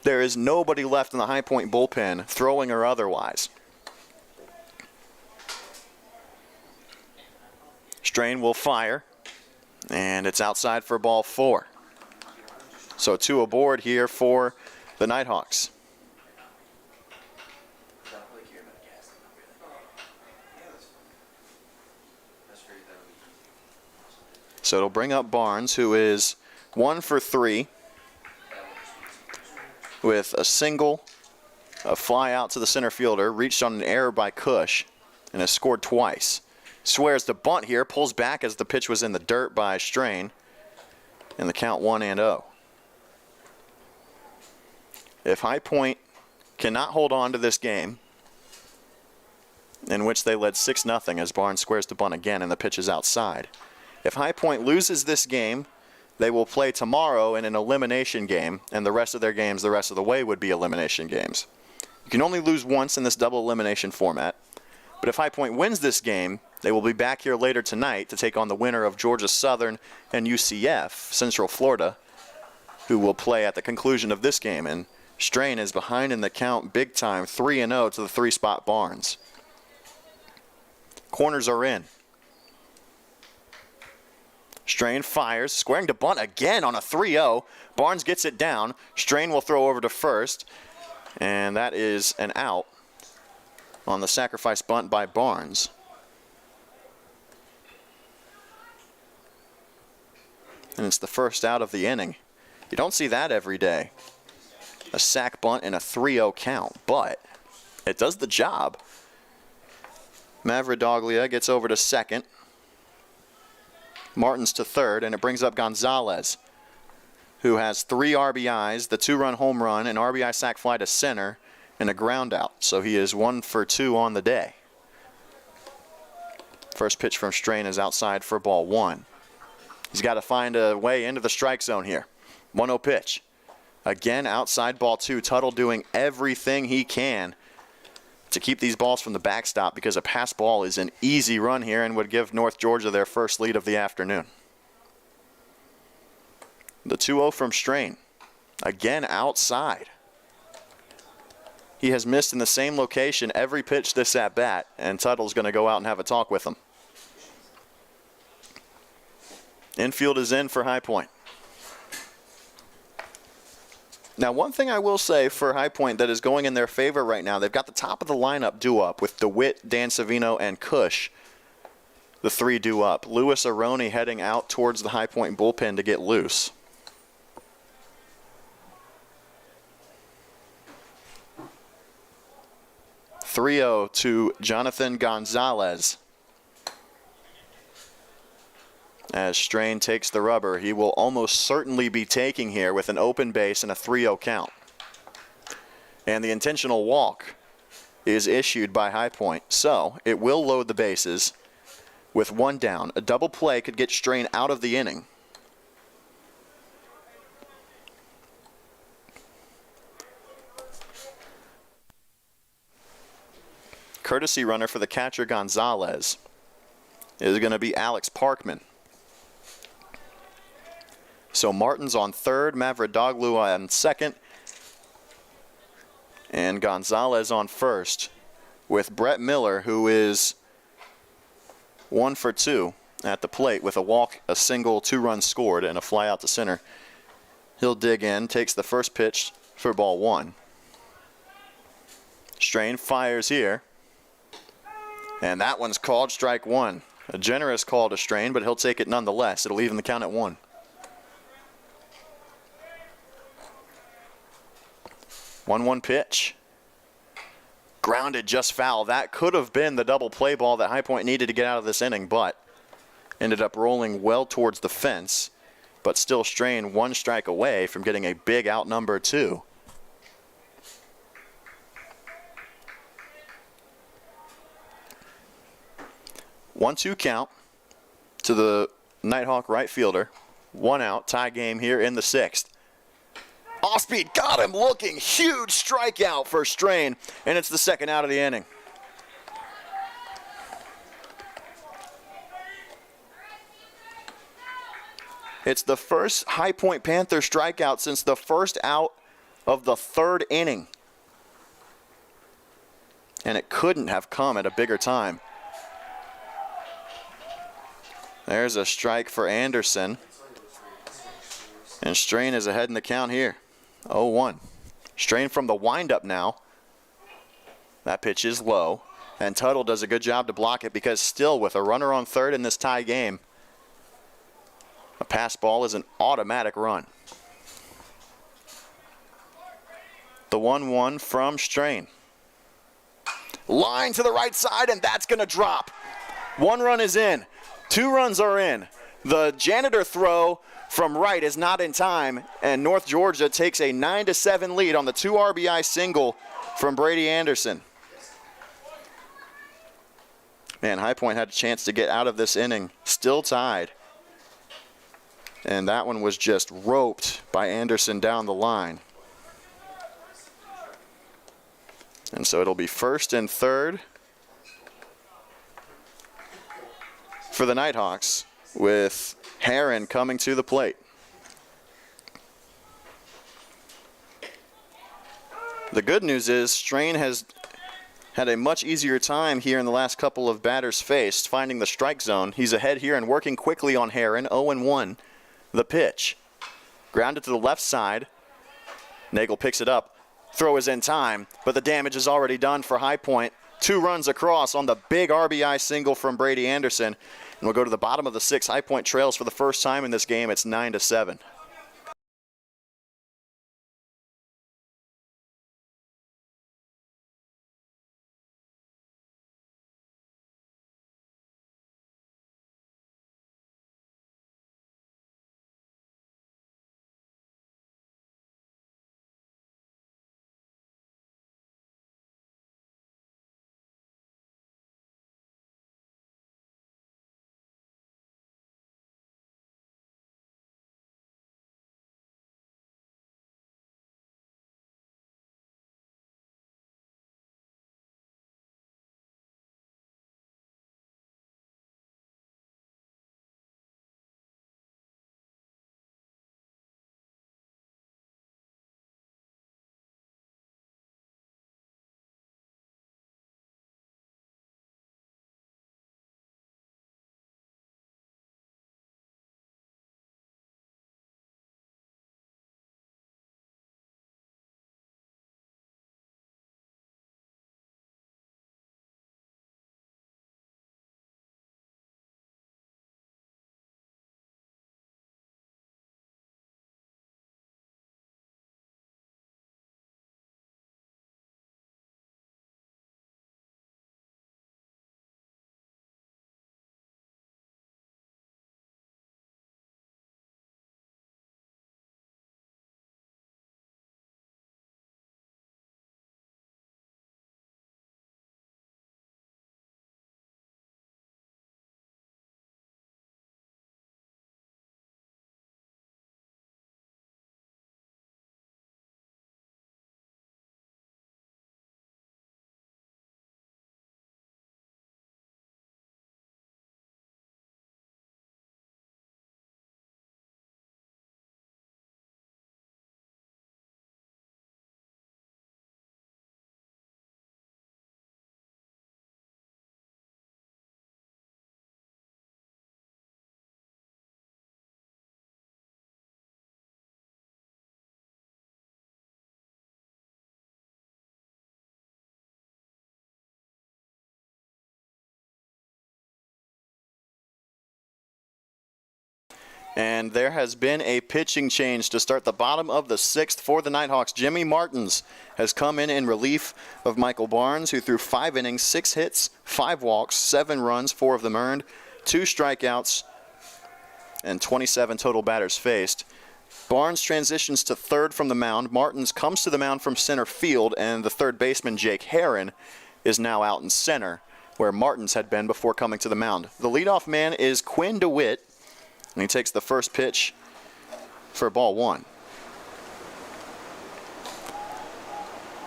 S1: There is nobody left in the High Point bullpen, throwing or otherwise. Strain will fire, and it's outside for ball 4. So 2 aboard here for the Nighthawks. So it'll bring up Barnes, who is 1 for 3 with a single, a fly out to the center fielder, reached on an error by Cush, and has scored twice. Swears to bunt here, pulls back as the pitch was in the dirt by Strain, and the count 1-0. If High Point cannot hold on to this game, in which they led 6-0 as Barnes squares to bunt again and the pitch is outside. If High Point loses this game, they will play tomorrow in an elimination game, and the rest of their games the rest of the way would be elimination games. You can only lose once in this double elimination format, but if High Point wins this game, they will be back here later tonight to take on the winner of Georgia Southern and UCF, Central Florida, who will play at the conclusion of this game. And Strain is behind in the count big time, 3-0 to the 3-spot Barnes. Corners are in. Strain fires, squaring to bunt again on a 3-0. Barnes gets it down. Strain will throw over to first, and that is an out on the sacrifice bunt by Barnes. And it's the first out of the inning. You don't see that every day. A sac bunt and a 3-0 count, but it does the job. Mavridoglu gets over to second. Martins to third, and it brings up Gonzalez, who has 3 RBIs, the 2-run home run, an RBI sac fly to center, and a ground out. So he is 1 for 2 on the day. First pitch from Strain is outside for ball 1. He's got to find a way into the strike zone here. 1-0 pitch. Again, outside ball 2. Tuttle doing everything he can to keep these balls from the backstop, because a pass ball is an easy run here and would give North Georgia their first lead of the afternoon. The 2-0 from Strain. Again, outside. He has missed in the same location every pitch this at-bat, and Tuttle's going to go out and have a talk with him. Infield is in for High Point. Now, one thing I will say for High Point that is going in their favor right now, they've got the top of the lineup due up with DeWitt, Dan Savino, and Cush. The 3 due up. Louis Aroni heading out towards the High Point bullpen to get loose. 3-0 to Jonathan Gonzalez. As Strain takes the rubber, he will almost certainly be taking here with an open base and a 3-0 count. And the intentional walk is issued by High Point, so it will load the bases with one down. A double play could get Strain out of the inning. Courtesy runner for the catcher Gonzalez is going to be Alex Parkman. So Martin's on third, Mavrodoglu on second, and Gonzalez on first, with Brett Miller, who is 1 for 2 at the plate with a walk, a single, 2 runs scored, and a fly out to center. He'll dig in, takes the first pitch for ball 1. Strain fires here, and that one's called strike 1. A generous call to Strain, but he'll take it nonetheless. It'll even the count at 1. 1-1 pitch. Grounded just foul. That could have been the double play ball that High Point needed to get out of this inning, but ended up rolling well towards the fence. But still Strain 1 strike away from getting a big out number 2. One-two count to the Nighthawk right fielder. 1 out, tie game here in the 6th. Off speed, got him looking, huge strikeout for Strain, and it's the 2nd out of the inning. It's the first High Point Panther strikeout since the first out of the 3rd inning. And it couldn't have come at a bigger time. There's a strike for Anderson. And Strain is ahead in the count here. 0-1. Strain from the windup now. That pitch is low. And Tuttle does a good job to block it because still with a runner on third in this tie game, a pass ball is an automatic run. The 1-1 from Strain. Line to the right side, and that's going to drop. 1 run is in. 2 runs are in. The janitor throw from right is not in time, and North Georgia takes a 9-7 lead on the 2 RBI single from Brady Anderson. Man, High Point had a chance to get out of this inning, still tied. And that one was just roped by Anderson down the line. And so it'll be 1st and 3rd for the Nighthawks, with Heron coming to the plate. The good news is Strain has had a much easier time here in the last couple of batters faced, finding the strike zone. He's ahead here and working quickly on Heron. 0-1. The pitch. Grounded to the left side. Nagel picks it up. Throw is in time, but the damage is already done for High Point. 2 runs across on the big RBI single from Brady Anderson. And we'll go to the bottom of the 6th. High Point trails for the first time in this game. It's 9-7. And there has been a pitching change to start the bottom of the 6th for the Nighthawks. Jimmy Martins has come in relief of Michael Barnes, who threw 5 innings, 6 hits, 5 walks, 7 runs, 4 of them earned, 2 strikeouts, and 27 total batters faced. Barnes transitions to third from the mound. Martins comes to the mound from center field, and the third baseman, Jake Herron, is now out in center, where Martins had been before coming to the mound. The leadoff man is Quinn DeWitt, and he takes the first pitch for ball 1.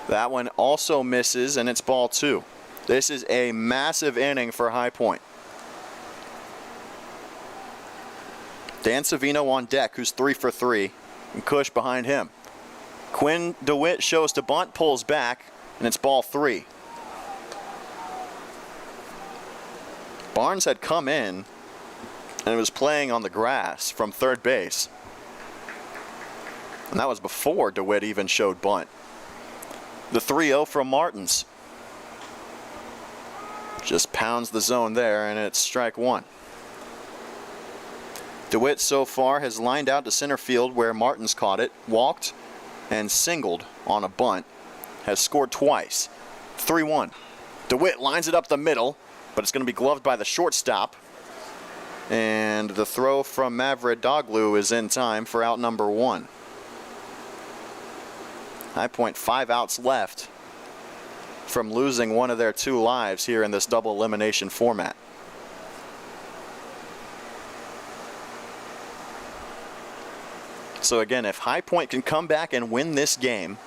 S1: That one also misses, and it's ball 2. This is a massive inning for High Point. Dan Savino on deck, who's 3 for 3, and Cush behind him. Quinn DeWitt shows to bunt, pulls back, and it's ball 3. Barnes had come in and was playing on the grass from third base. And that was before DeWitt even showed bunt. The 3-0 from Martins. Just pounds the zone there, and it's strike 1. DeWitt so far has lined out to center field where Martins caught it, walked, and singled on a bunt. Has scored twice. 3-1. DeWitt lines it up the middle, but it's going to be gloved by the shortstop. And the throw from Maverick Doglu is in time for out number 1. High Point 5 outs left from losing one of their 2 lives here in this double elimination format. So again, if High Point can come back and win this game,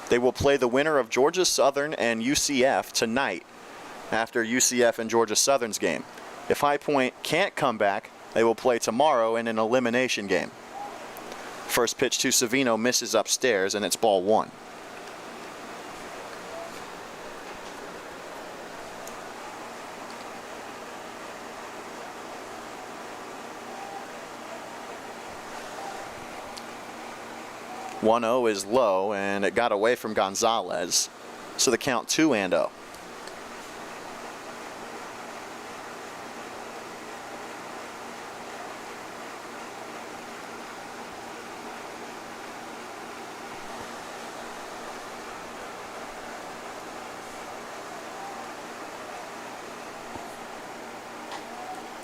S1: they will play the winner of Georgia Southern and UCF tonight after UCF and Georgia Southern's game. If High Point can't come back, they will play tomorrow in an elimination game. First pitch to Savino misses upstairs, and it's ball 1. "1-0 is low, and it got away from Gonzalez, so the count 2-0.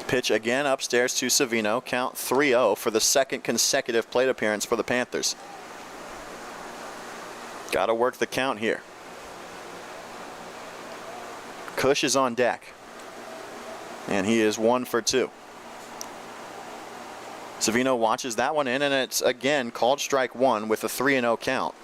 S1: Pitch again upstairs to Savino. Count 3-0 for the second consecutive plate appearance for the Panthers. Got to work the count here. Cush is on deck, and he is 1 for 2. Savino watches that one in, and it's again called strike 1 with a 3-0 count.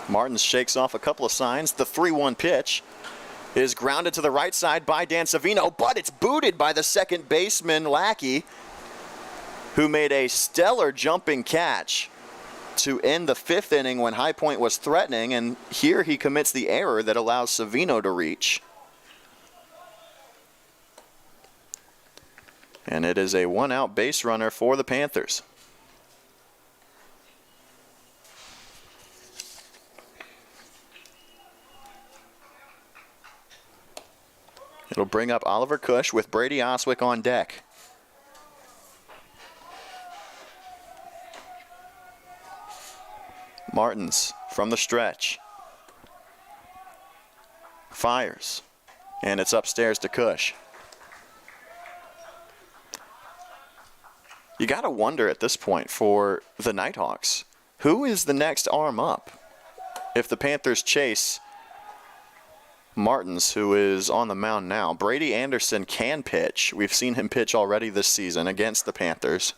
S1: Martins shakes off a couple of signs. The 3-1 pitch is grounded to the right side by Dan Savino, but it's booted by the second baseman, Lackey, who made a stellar jumping catch to end the 5th inning when High Point was threatening, and here he commits the error that allows Savino to reach. And it is a 1-out base runner for the Panthers. It'll bring up Oliver Cush with Brady Oswick on deck. Martins from the stretch. Fires. And it's upstairs to Cush. You got to wonder at this point for the Nighthawks, who is the next arm up? If the Panthers chase Martins, who is on the mound now. Brady Anderson can pitch. We've seen him pitch already this season against the Panthers.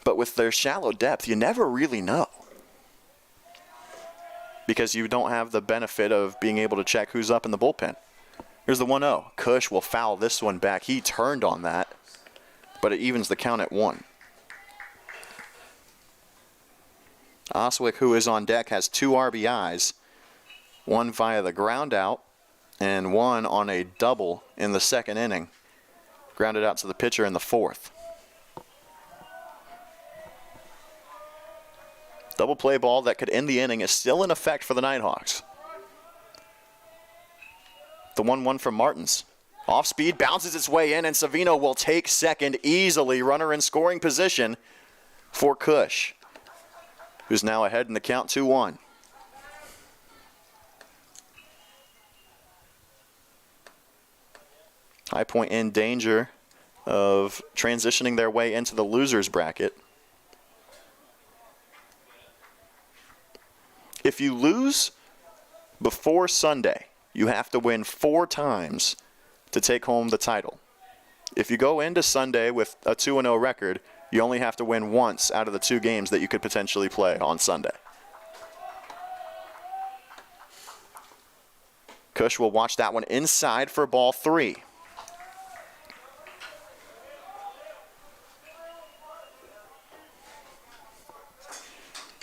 S1: But with their shallow depth, you never really know, because you don't have the benefit of being able to check who's up in the bullpen. Here's the 1-0. Cush will foul this one back. He turned on that, but it evens the count at 1. Oswick, who is on deck, has 2 RBIs. 1 via the ground out, and 1 on a double in the 2nd inning. Grounded out to the pitcher in the 4th. Double play ball that could end the inning is still in effect for the Nighthawks. The 1-1 from Martins. Off speed, bounces its way in, and Savino will take second easily. Runner in scoring position for Cush, who's now ahead in the count 2-1. High Point in danger of transitioning their way into the losers bracket. If you lose before Sunday, you have to win 4 times to take home the title. If you go into Sunday with a 2-0 record, you only have to win once out of the 2 games that you could potentially play on Sunday. Cush will watch that one inside for ball 3.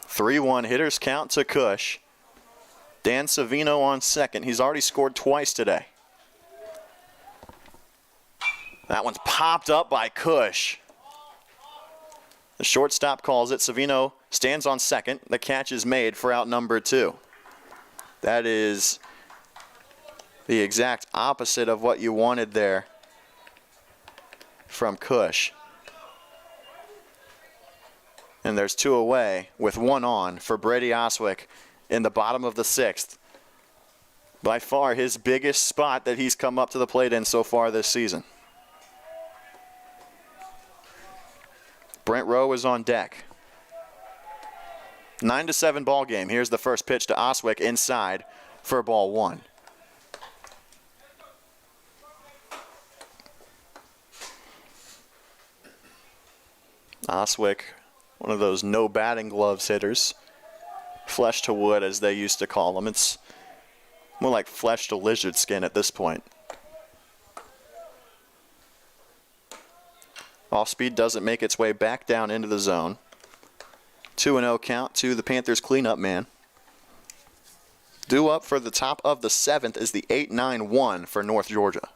S1: (3-1) hitters count to Cush. Dan Savino on second. He's already scored twice today. That one's popped up by Cush. The shortstop calls it. Savino stands on second. The catch is made for out number 2. That is the exact opposite of what you wanted there from Cush. And there's 2 away with 1 on for Brady Oswick in the bottom of the 6th. By far his biggest spot that he's come up to the plate in so far this season. Brent Rowe is on deck. 9-7 ball game. Here's the first pitch to Oswick inside for ball 1. Oswick, one of those no batting gloves hitters. Flesh to wood, as they used to call them. It's more like flesh to lizard skin at this point. Off speed doesn't make its way back down into the zone. 2-0 count to the Panthers cleanup man. Due up for the top of the 7th is the 8-9-1 for North Georgia.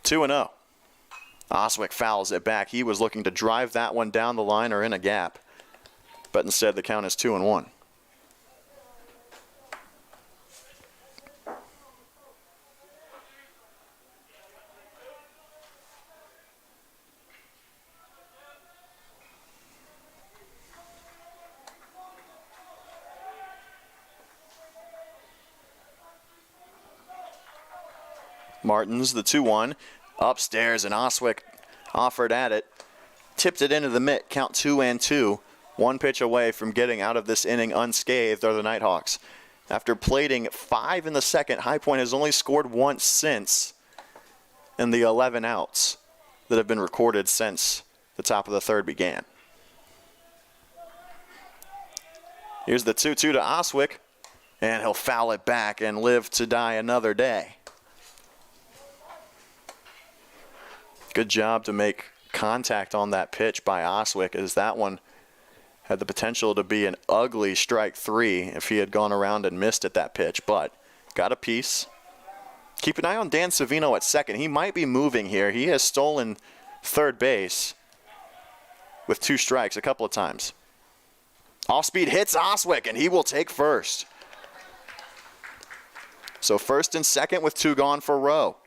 S1: Two and 0. Oswick fouls it back. He was looking to drive that one down the line or in a gap, but instead the count is 2-1. Martins, the 2-1, upstairs, and Oswick offered at it. Tipped it into the mitt, count 2-2. 1 pitch away from getting out of this inning unscathed are the Nighthawks. After plating 5 in the second, High Point has only scored once since in the 11 outs that have been recorded since the top of the 3rd began. Here's the 2-2 to Oswick, and he'll foul it back and live to die another day. Good job to make contact on that pitch by Oswick, as that one had the potential to be an ugly strike 3 if he had gone around and missed at that pitch, but got a piece. Keep an eye on Dan Savino at second. He might be moving here. He has stolen third base with 2 strikes a couple of times. Off speed hits Oswick, and he will take first. So first and second with 2 gone for Rowe.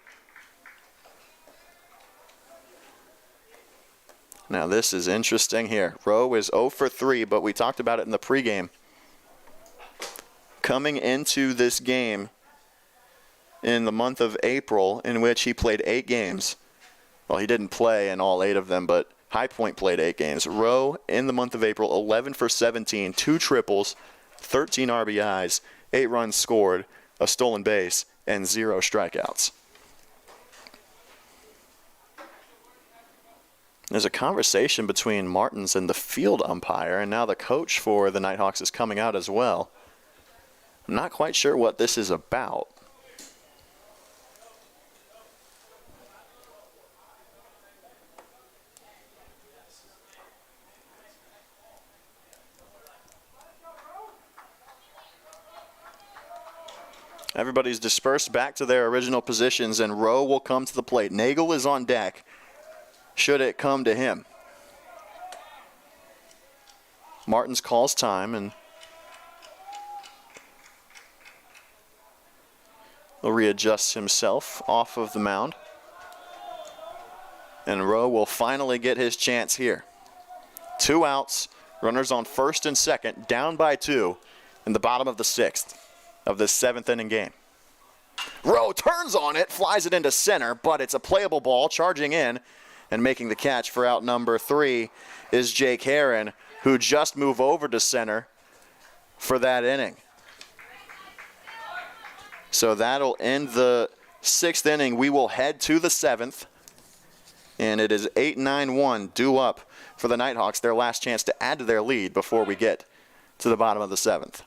S1: Now this is interesting here. Rowe is 0 for 3, but we talked about it in the pregame. Coming into this game in the month of April, in which he played 8 games. Well, he didn't play in all 8 of them, but High Point played 8 games. Rowe in the month of April, 11 for 17, 2 triples, 13 RBIs, 8 runs scored, a stolen base, and 0 strikeouts. There's a conversation between Martins and the field umpire, and now the coach for the Nighthawks is coming out as well. I'm not quite sure what this is about. Everybody's dispersed back to their original positions, and Rowe will come to the plate. Nagel is on deck, should it come to him. Martins calls time, and he'll readjust himself off of the mound. And Rowe will finally get his chance here. 2 outs, runners on first and second, down by 2 in the bottom of the 6th of this 7th inning game. Rowe turns on it, flies it into center, but it's a playable ball. Charging in and making the catch for out number 3 is Jake Herron, who just moved over to center for that inning. So that'll end the 6th inning. We will head to the 7th. And it is 8-9-1 due up for the Nighthawks, their last chance to add to their lead before we get to the bottom of the 7th.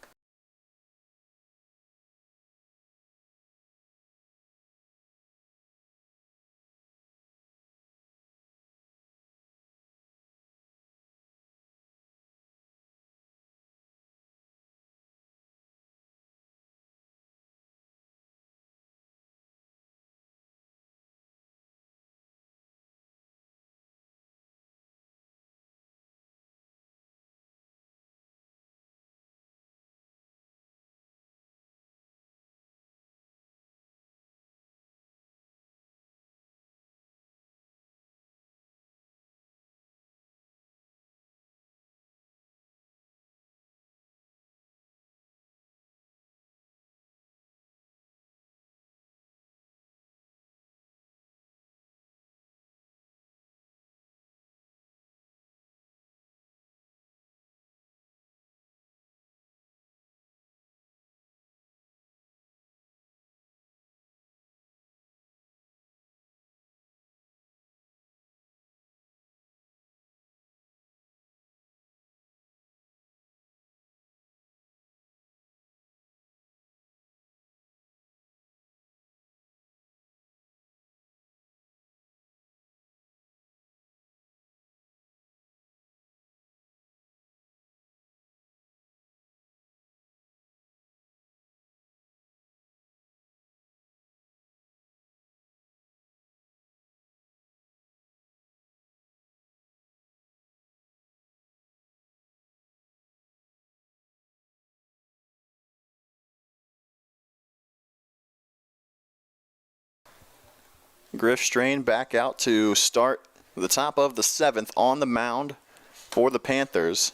S1: Griff Strain back out to start the top of the 7th on the mound for the Panthers.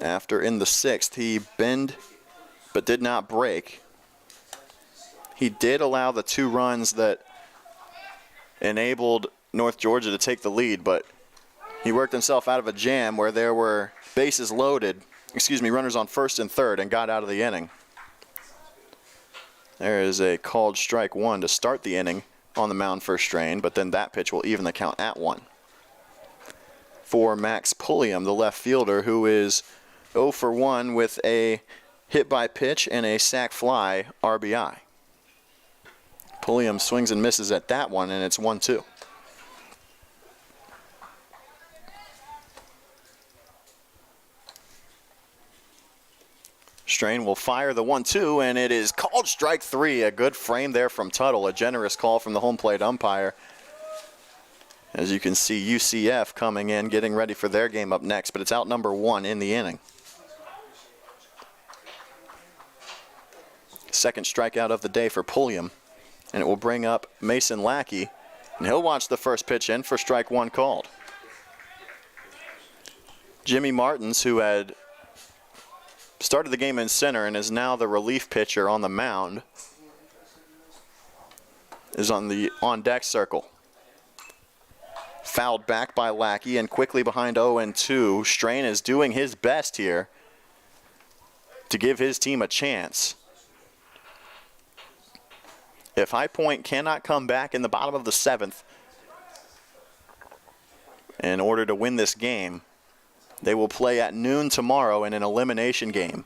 S1: After in the 6th he bent but did not break. He did allow the 2 runs that enabled North Georgia to take the lead, but he worked himself out of a jam where there were bases loaded, runners on first and third, and got out of the inning. There is a called strike 1 to start the inning on the mound for Strain, but then that pitch will even the count at 1. For Max Pulliam, the left fielder, who is 0 for 1 with a hit by pitch and a sac fly RBI. Pulliam swings and misses at that one, and it's 1-2. Strain will fire the 1-2, and it is called strike 3. A good frame there from Tuttle, a generous call from the home plate umpire. As you can see, UCF coming in, getting ready for their game up next, but it's out number 1 in the inning. Second strikeout of the day for Pulliam, and it will bring up Mason Lackey, and he'll watch the first pitch in for strike 1 called. Jimmy Martins, who had started the game in center and is now the relief pitcher on the mound, is on the on-deck circle. Fouled back by Lackey, and quickly behind 0-2. Strain is doing his best here to give his team a chance. If High Point cannot come back in the bottom of the 7th in order to win this game, they will play at noon tomorrow in an elimination game.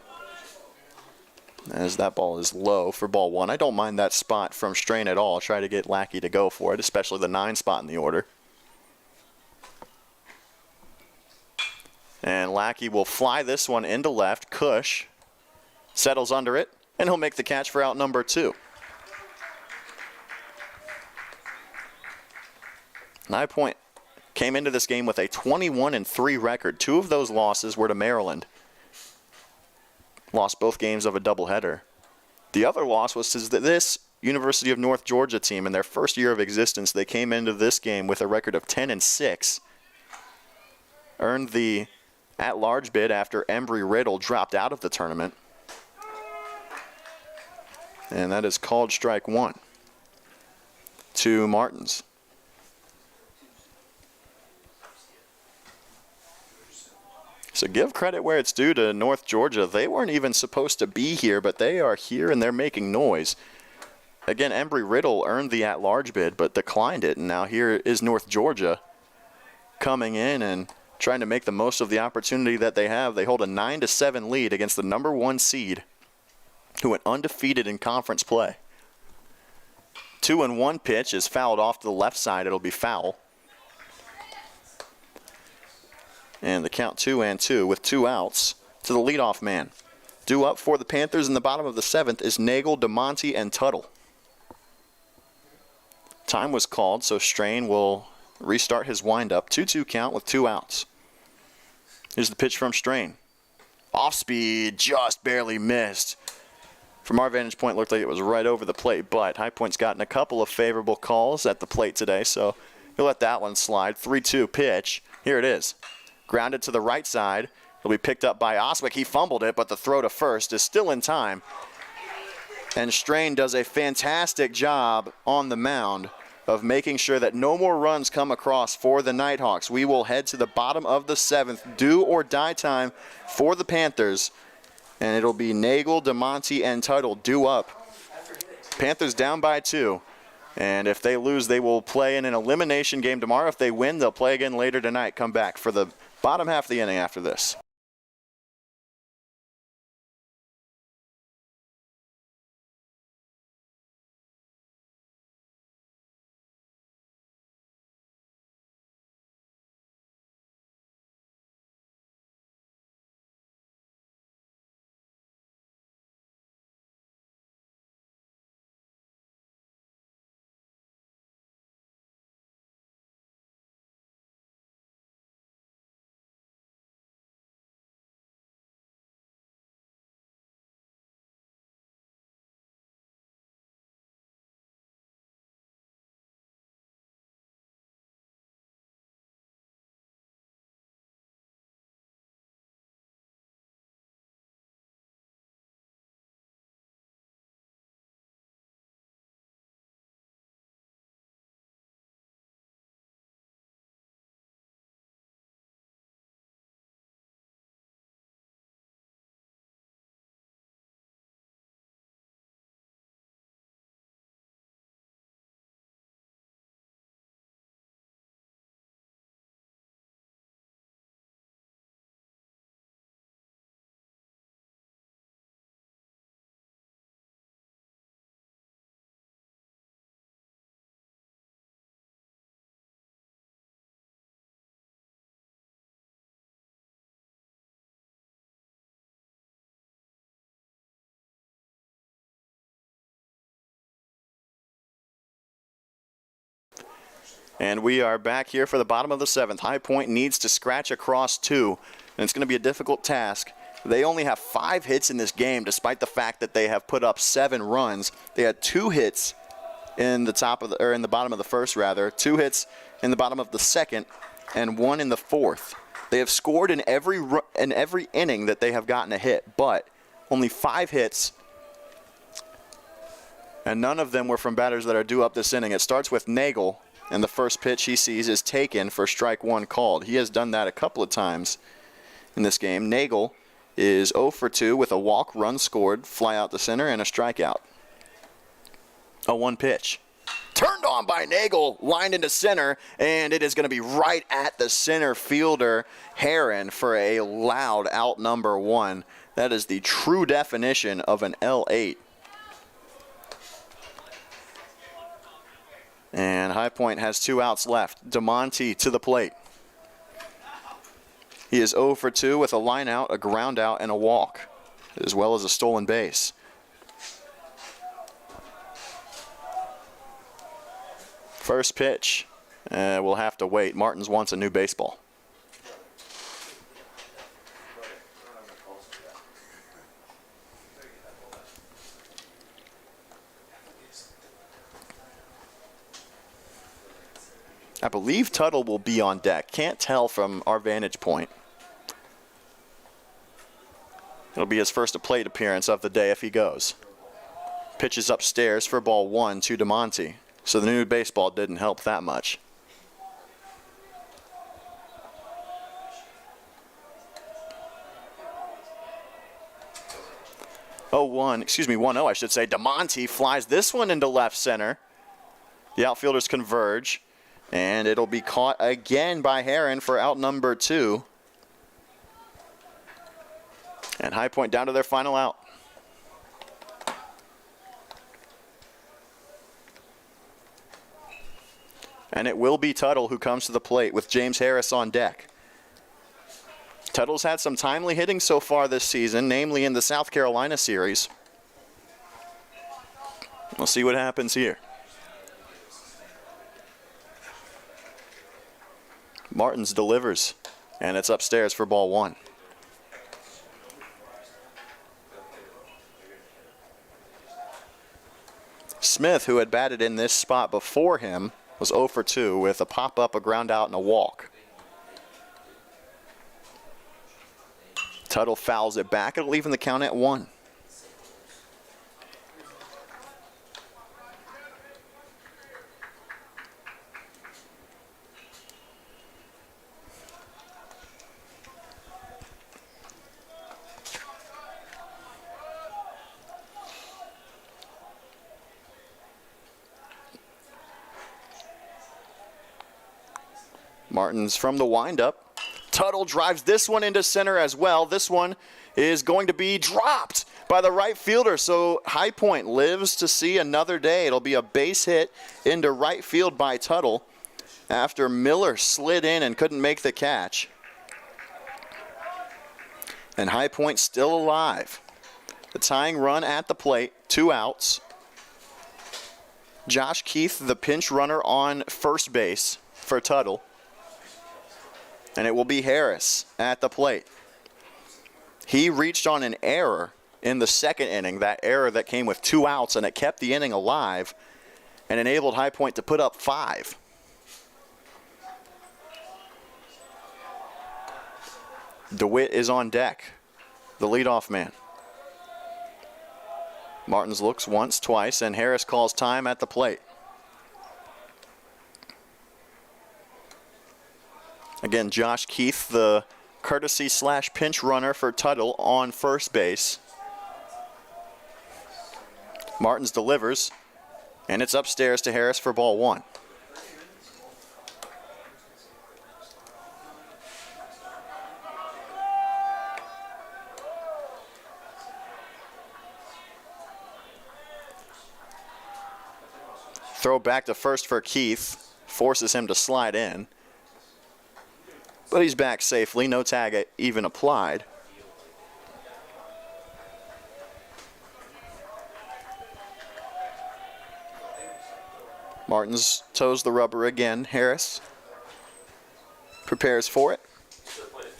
S1: As that ball is low for ball 1. I don't mind that spot from Strain at all. Try to get Lackey to go for it, especially the 9 spot in the order. And Lackey will fly this one into left. Cush settles under it and he'll make the catch for out number 2. High Point came into this game with a 21-3 record. 2 of those losses were to Maryland. Lost both games of a doubleheader. The other loss was to this University of North Georgia team. In their first year of existence, they came into this game with a record of 10-6. Earned the at-large bid after Embry-Riddle dropped out of the tournament. And that is called strike 1 to Martins. So give credit where it's due to North Georgia. They weren't even supposed to be here, but they are here and they're making noise. Again, Embry-Riddle earned the at-large bid but declined it, and now here is North Georgia coming in and trying to make the most of the opportunity that they have. They hold a 9-7 lead against the number 1 seed, who went undefeated in conference play. 2-1 pitch is fouled off to the left side. It'll be foul. And the count 2-2 with 2 outs to the leadoff man. Due up for the Panthers in the bottom of the 7th is Nagel, DeMonte, and Tuttle. Time was called, so Strain will restart his windup. 2-2 count with 2 outs. Here's the pitch from Strain. Off speed, just barely missed. From our vantage point, it looked like it was right over the plate, but High Point's gotten a couple of favorable calls at the plate today, so he'll let that one slide. 3-2 pitch. Here it is. Grounded to the right side. It'll be picked up by Oswick. He fumbled it, but the throw to first is still in time. And Strain does a fantastic job on the mound of making sure that no more runs come across for the Nighthawks. We will head to the bottom of the 7th. Do or die time for the Panthers. And it'll be Nagel, DeMonte, and Tuttle due up. Panthers down by 2. And if they lose, they will play in an elimination game tomorrow. If they win, they'll play again later tonight. Come back for the bottom half of the inning after this. And we are back here for the bottom of the 7th. High Point needs to scratch across 2, and it's going to be a difficult task. They only have 5 hits in this game, despite the fact that they have put up 7 runs. They had 2 hits in the in the bottom of the 1st, rather. 2 hits in the bottom of the 2nd, and 1 in the 4th. They have scored in every inning that they have gotten a hit, but only 5 hits, and none of them were from batters that are due up this inning. It starts with Nagel. And the first pitch he sees is taken for strike 1 called. He has done that a couple of times in this game. Nagel is 0 for 2 with a walk, run scored, fly out the center, and a strikeout. 0-1 pitch. Turned on by Nagel, lined into center, and it is going to be right at the center fielder, Heron, for a loud out number 1. That is the true definition of an L8. And High Point has 2 outs left. DeMonte to the plate. He is 0 for 2 with a line out, a ground out, and a walk, as well as a stolen base. First pitch. We'll have to wait. Martins wants a new baseball. I believe Tuttle will be on deck. Can't tell from our vantage point. It'll be his first plate appearance of the day if he goes. Pitches upstairs for ball 1 to DeMonte. So the new baseball didn't help that much. 1-0, I should say. DeMonte flies this one into left center. The outfielders converge, and it'll be caught again by Heron for out number 2. And High Point down to their final out. And it will be Tuttle who comes to the plate with James Harris on deck. Tuttle's had some timely hitting so far this season, namely in the South Carolina series. We'll see what happens here. Martins delivers, and it's upstairs for ball 1. Smith, who had batted in this spot before him, was 0 for 2 with a pop-up, a ground out, and a walk. Tuttle fouls it back. It'll even the count at 1. Martins from the windup. Tuttle drives this one into center as well. This one is going to be dropped by the right fielder. So High Point lives to see another day. It'll be a base hit into right field by Tuttle after Miller slid in and couldn't make the catch. And High Point still alive. The tying run at the plate, 2 outs. Josh Keith, the pinch runner on first base for Tuttle. And it will be Harris at the plate. He reached on an error in the second inning, that error that came with 2 outs, and it kept the inning alive and enabled High Point to put up 5. DeWitt is on deck, the leadoff man. Martins looks once, twice, and Harris calls time at the plate. Again, Josh Keith, the courtesy/pinch runner for Tuttle on first base. Martins delivers, and it's upstairs to Harris for ball 1. Throw back to first for Keith, forces him to slide in. But he's back safely, no tag even applied. Martins toes the rubber again. Harris prepares for it.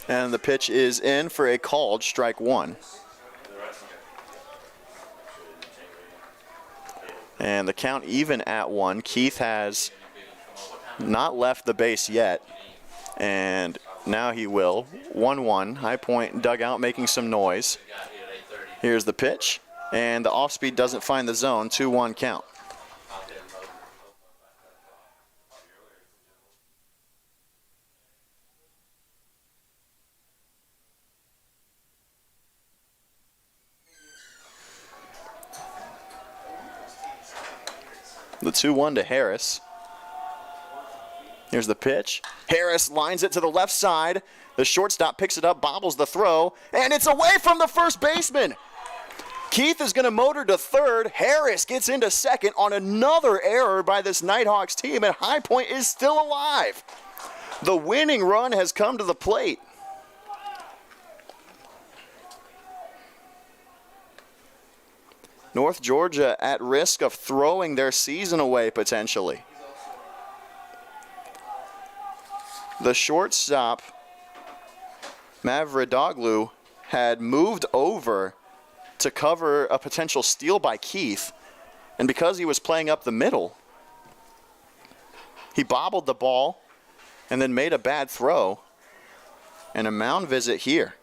S1: And the pitch is in for a called strike 1. And the count even at 1. Keith has not left the base yet. And now he will. 1-1. High Point dugout making some noise. Here's the pitch. And the off-speed doesn't find the zone. 2-1 count. The 2-1 to Harris. Here's the pitch. Harris lines it to the left side. The shortstop picks it up, bobbles the throw, and it's away from the first baseman. Keith is going to motor to third. Harris gets into second on another error by this Nighthawks team, and High Point is still alive. The winning run has come to the plate. North Georgia at risk of throwing their season away potentially. the shortstop, Mavridoglu, had moved over to cover a potential steal by Keith, and because he was playing up the middle, he bobbled the ball and then made a bad throw, and a mound visit here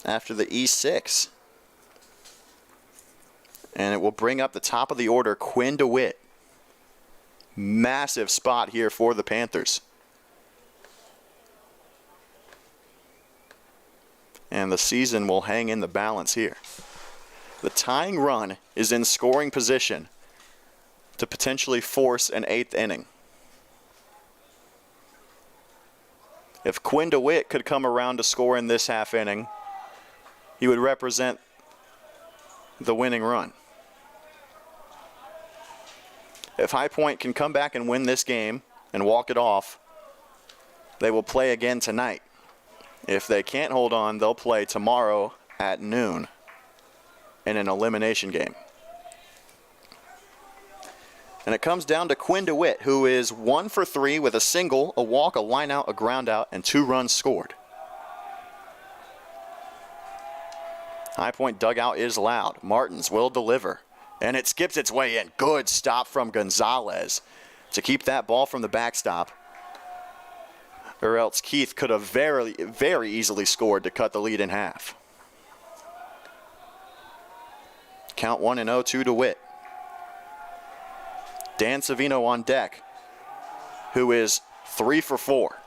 S1: after the E6. And it will bring up the top of the order, Quinn DeWitt. Massive spot here for the Panthers. And the season will hang in the balance here. The tying run is in scoring position to potentially force an 8th inning. If Quinn DeWitt could come around to score in this half inning, he would represent the winning run. If High Point can come back and win this game and walk it off, they will play again tonight. If they can't hold on, they'll play tomorrow at noon in an elimination game. And it comes down to Quinn DeWitt, who is 1 for 3 with a single, a walk, a lineout, a groundout, and 2 runs scored. High Point dugout is loud. Martins will deliver, and it skips its way in. Good stop from Gonzalez to keep that ball from the backstop. Or else Keith could have very, very easily scored to cut the lead in half. Count 1-0 to DeWitt. Dan Savino on deck, who is 3 for 4.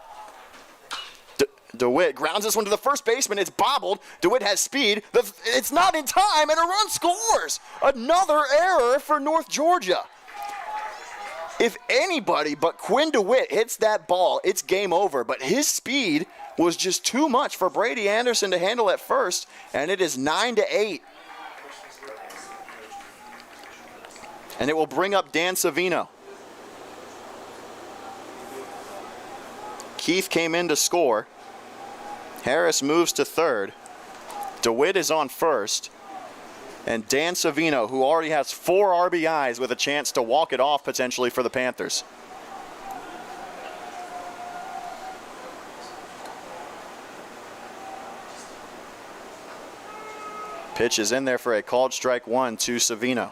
S1: DeWitt grounds this one to the first baseman. It's bobbled. DeWitt has speed. It's not in time, and a run scores. Another error for North Georgia. If anybody but Quinn DeWitt hits that ball, it's game over. But his speed was just too much for Brady Anderson to handle at first, and it is 9-8. And it will bring up Dan Savino. Keith came in to score. Harris moves to third. DeWitt is on first. And Dan Savino, who already has 4 RBIs with a chance to walk it off potentially for the Panthers. Pitch is in there for a called strike 1 to Savino.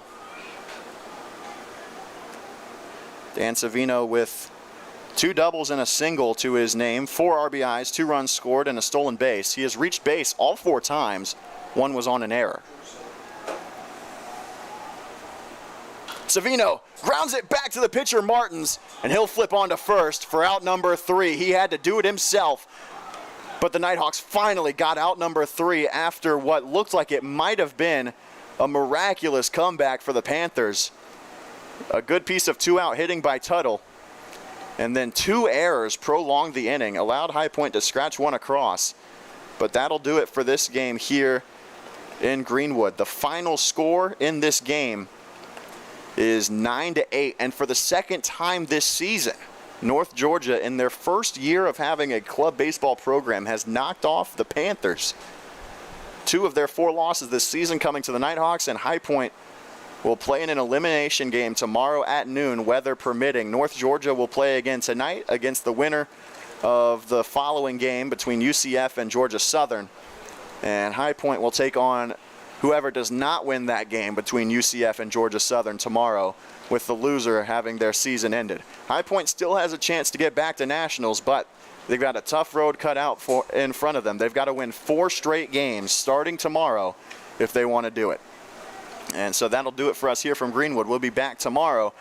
S1: Dan Savino with 2 doubles and a single to his name, 4 RBIs, 2 runs scored, and a stolen base. He has reached base all 4 times. 1 was on an error. Savino grounds it back to the pitcher Martins, and he'll flip on to first for out number 3. He had to do it himself, but the Nighthawks finally got out number 3 after what looked like it might have been a miraculous comeback for the Panthers. A good piece of 2-out hitting by Tuttle, and then 2 errors prolonged the inning, allowed High Point to scratch 1 across. But that'll do it for this game here in Greenwood. The final score in this game is 9-8, and for the second time this season, North Georgia, in their first year of having a club baseball program, has knocked off the Panthers. 2 of their 4 losses this season coming to the Nighthawks, and High Point will play in an elimination game tomorrow at noon, weather permitting. North Georgia will play again tonight against the winner of the following game between UCF and Georgia Southern, and High Point will take on whoever does not win that game between UCF and Georgia Southern tomorrow, with the loser having their season ended. High Point still has a chance to get back to nationals, but they've got a tough road cut out in front of them. They've got to win 4 straight games starting tomorrow if they want to do it. And so that'll do it for us here from Greenwood. We'll be back tomorrow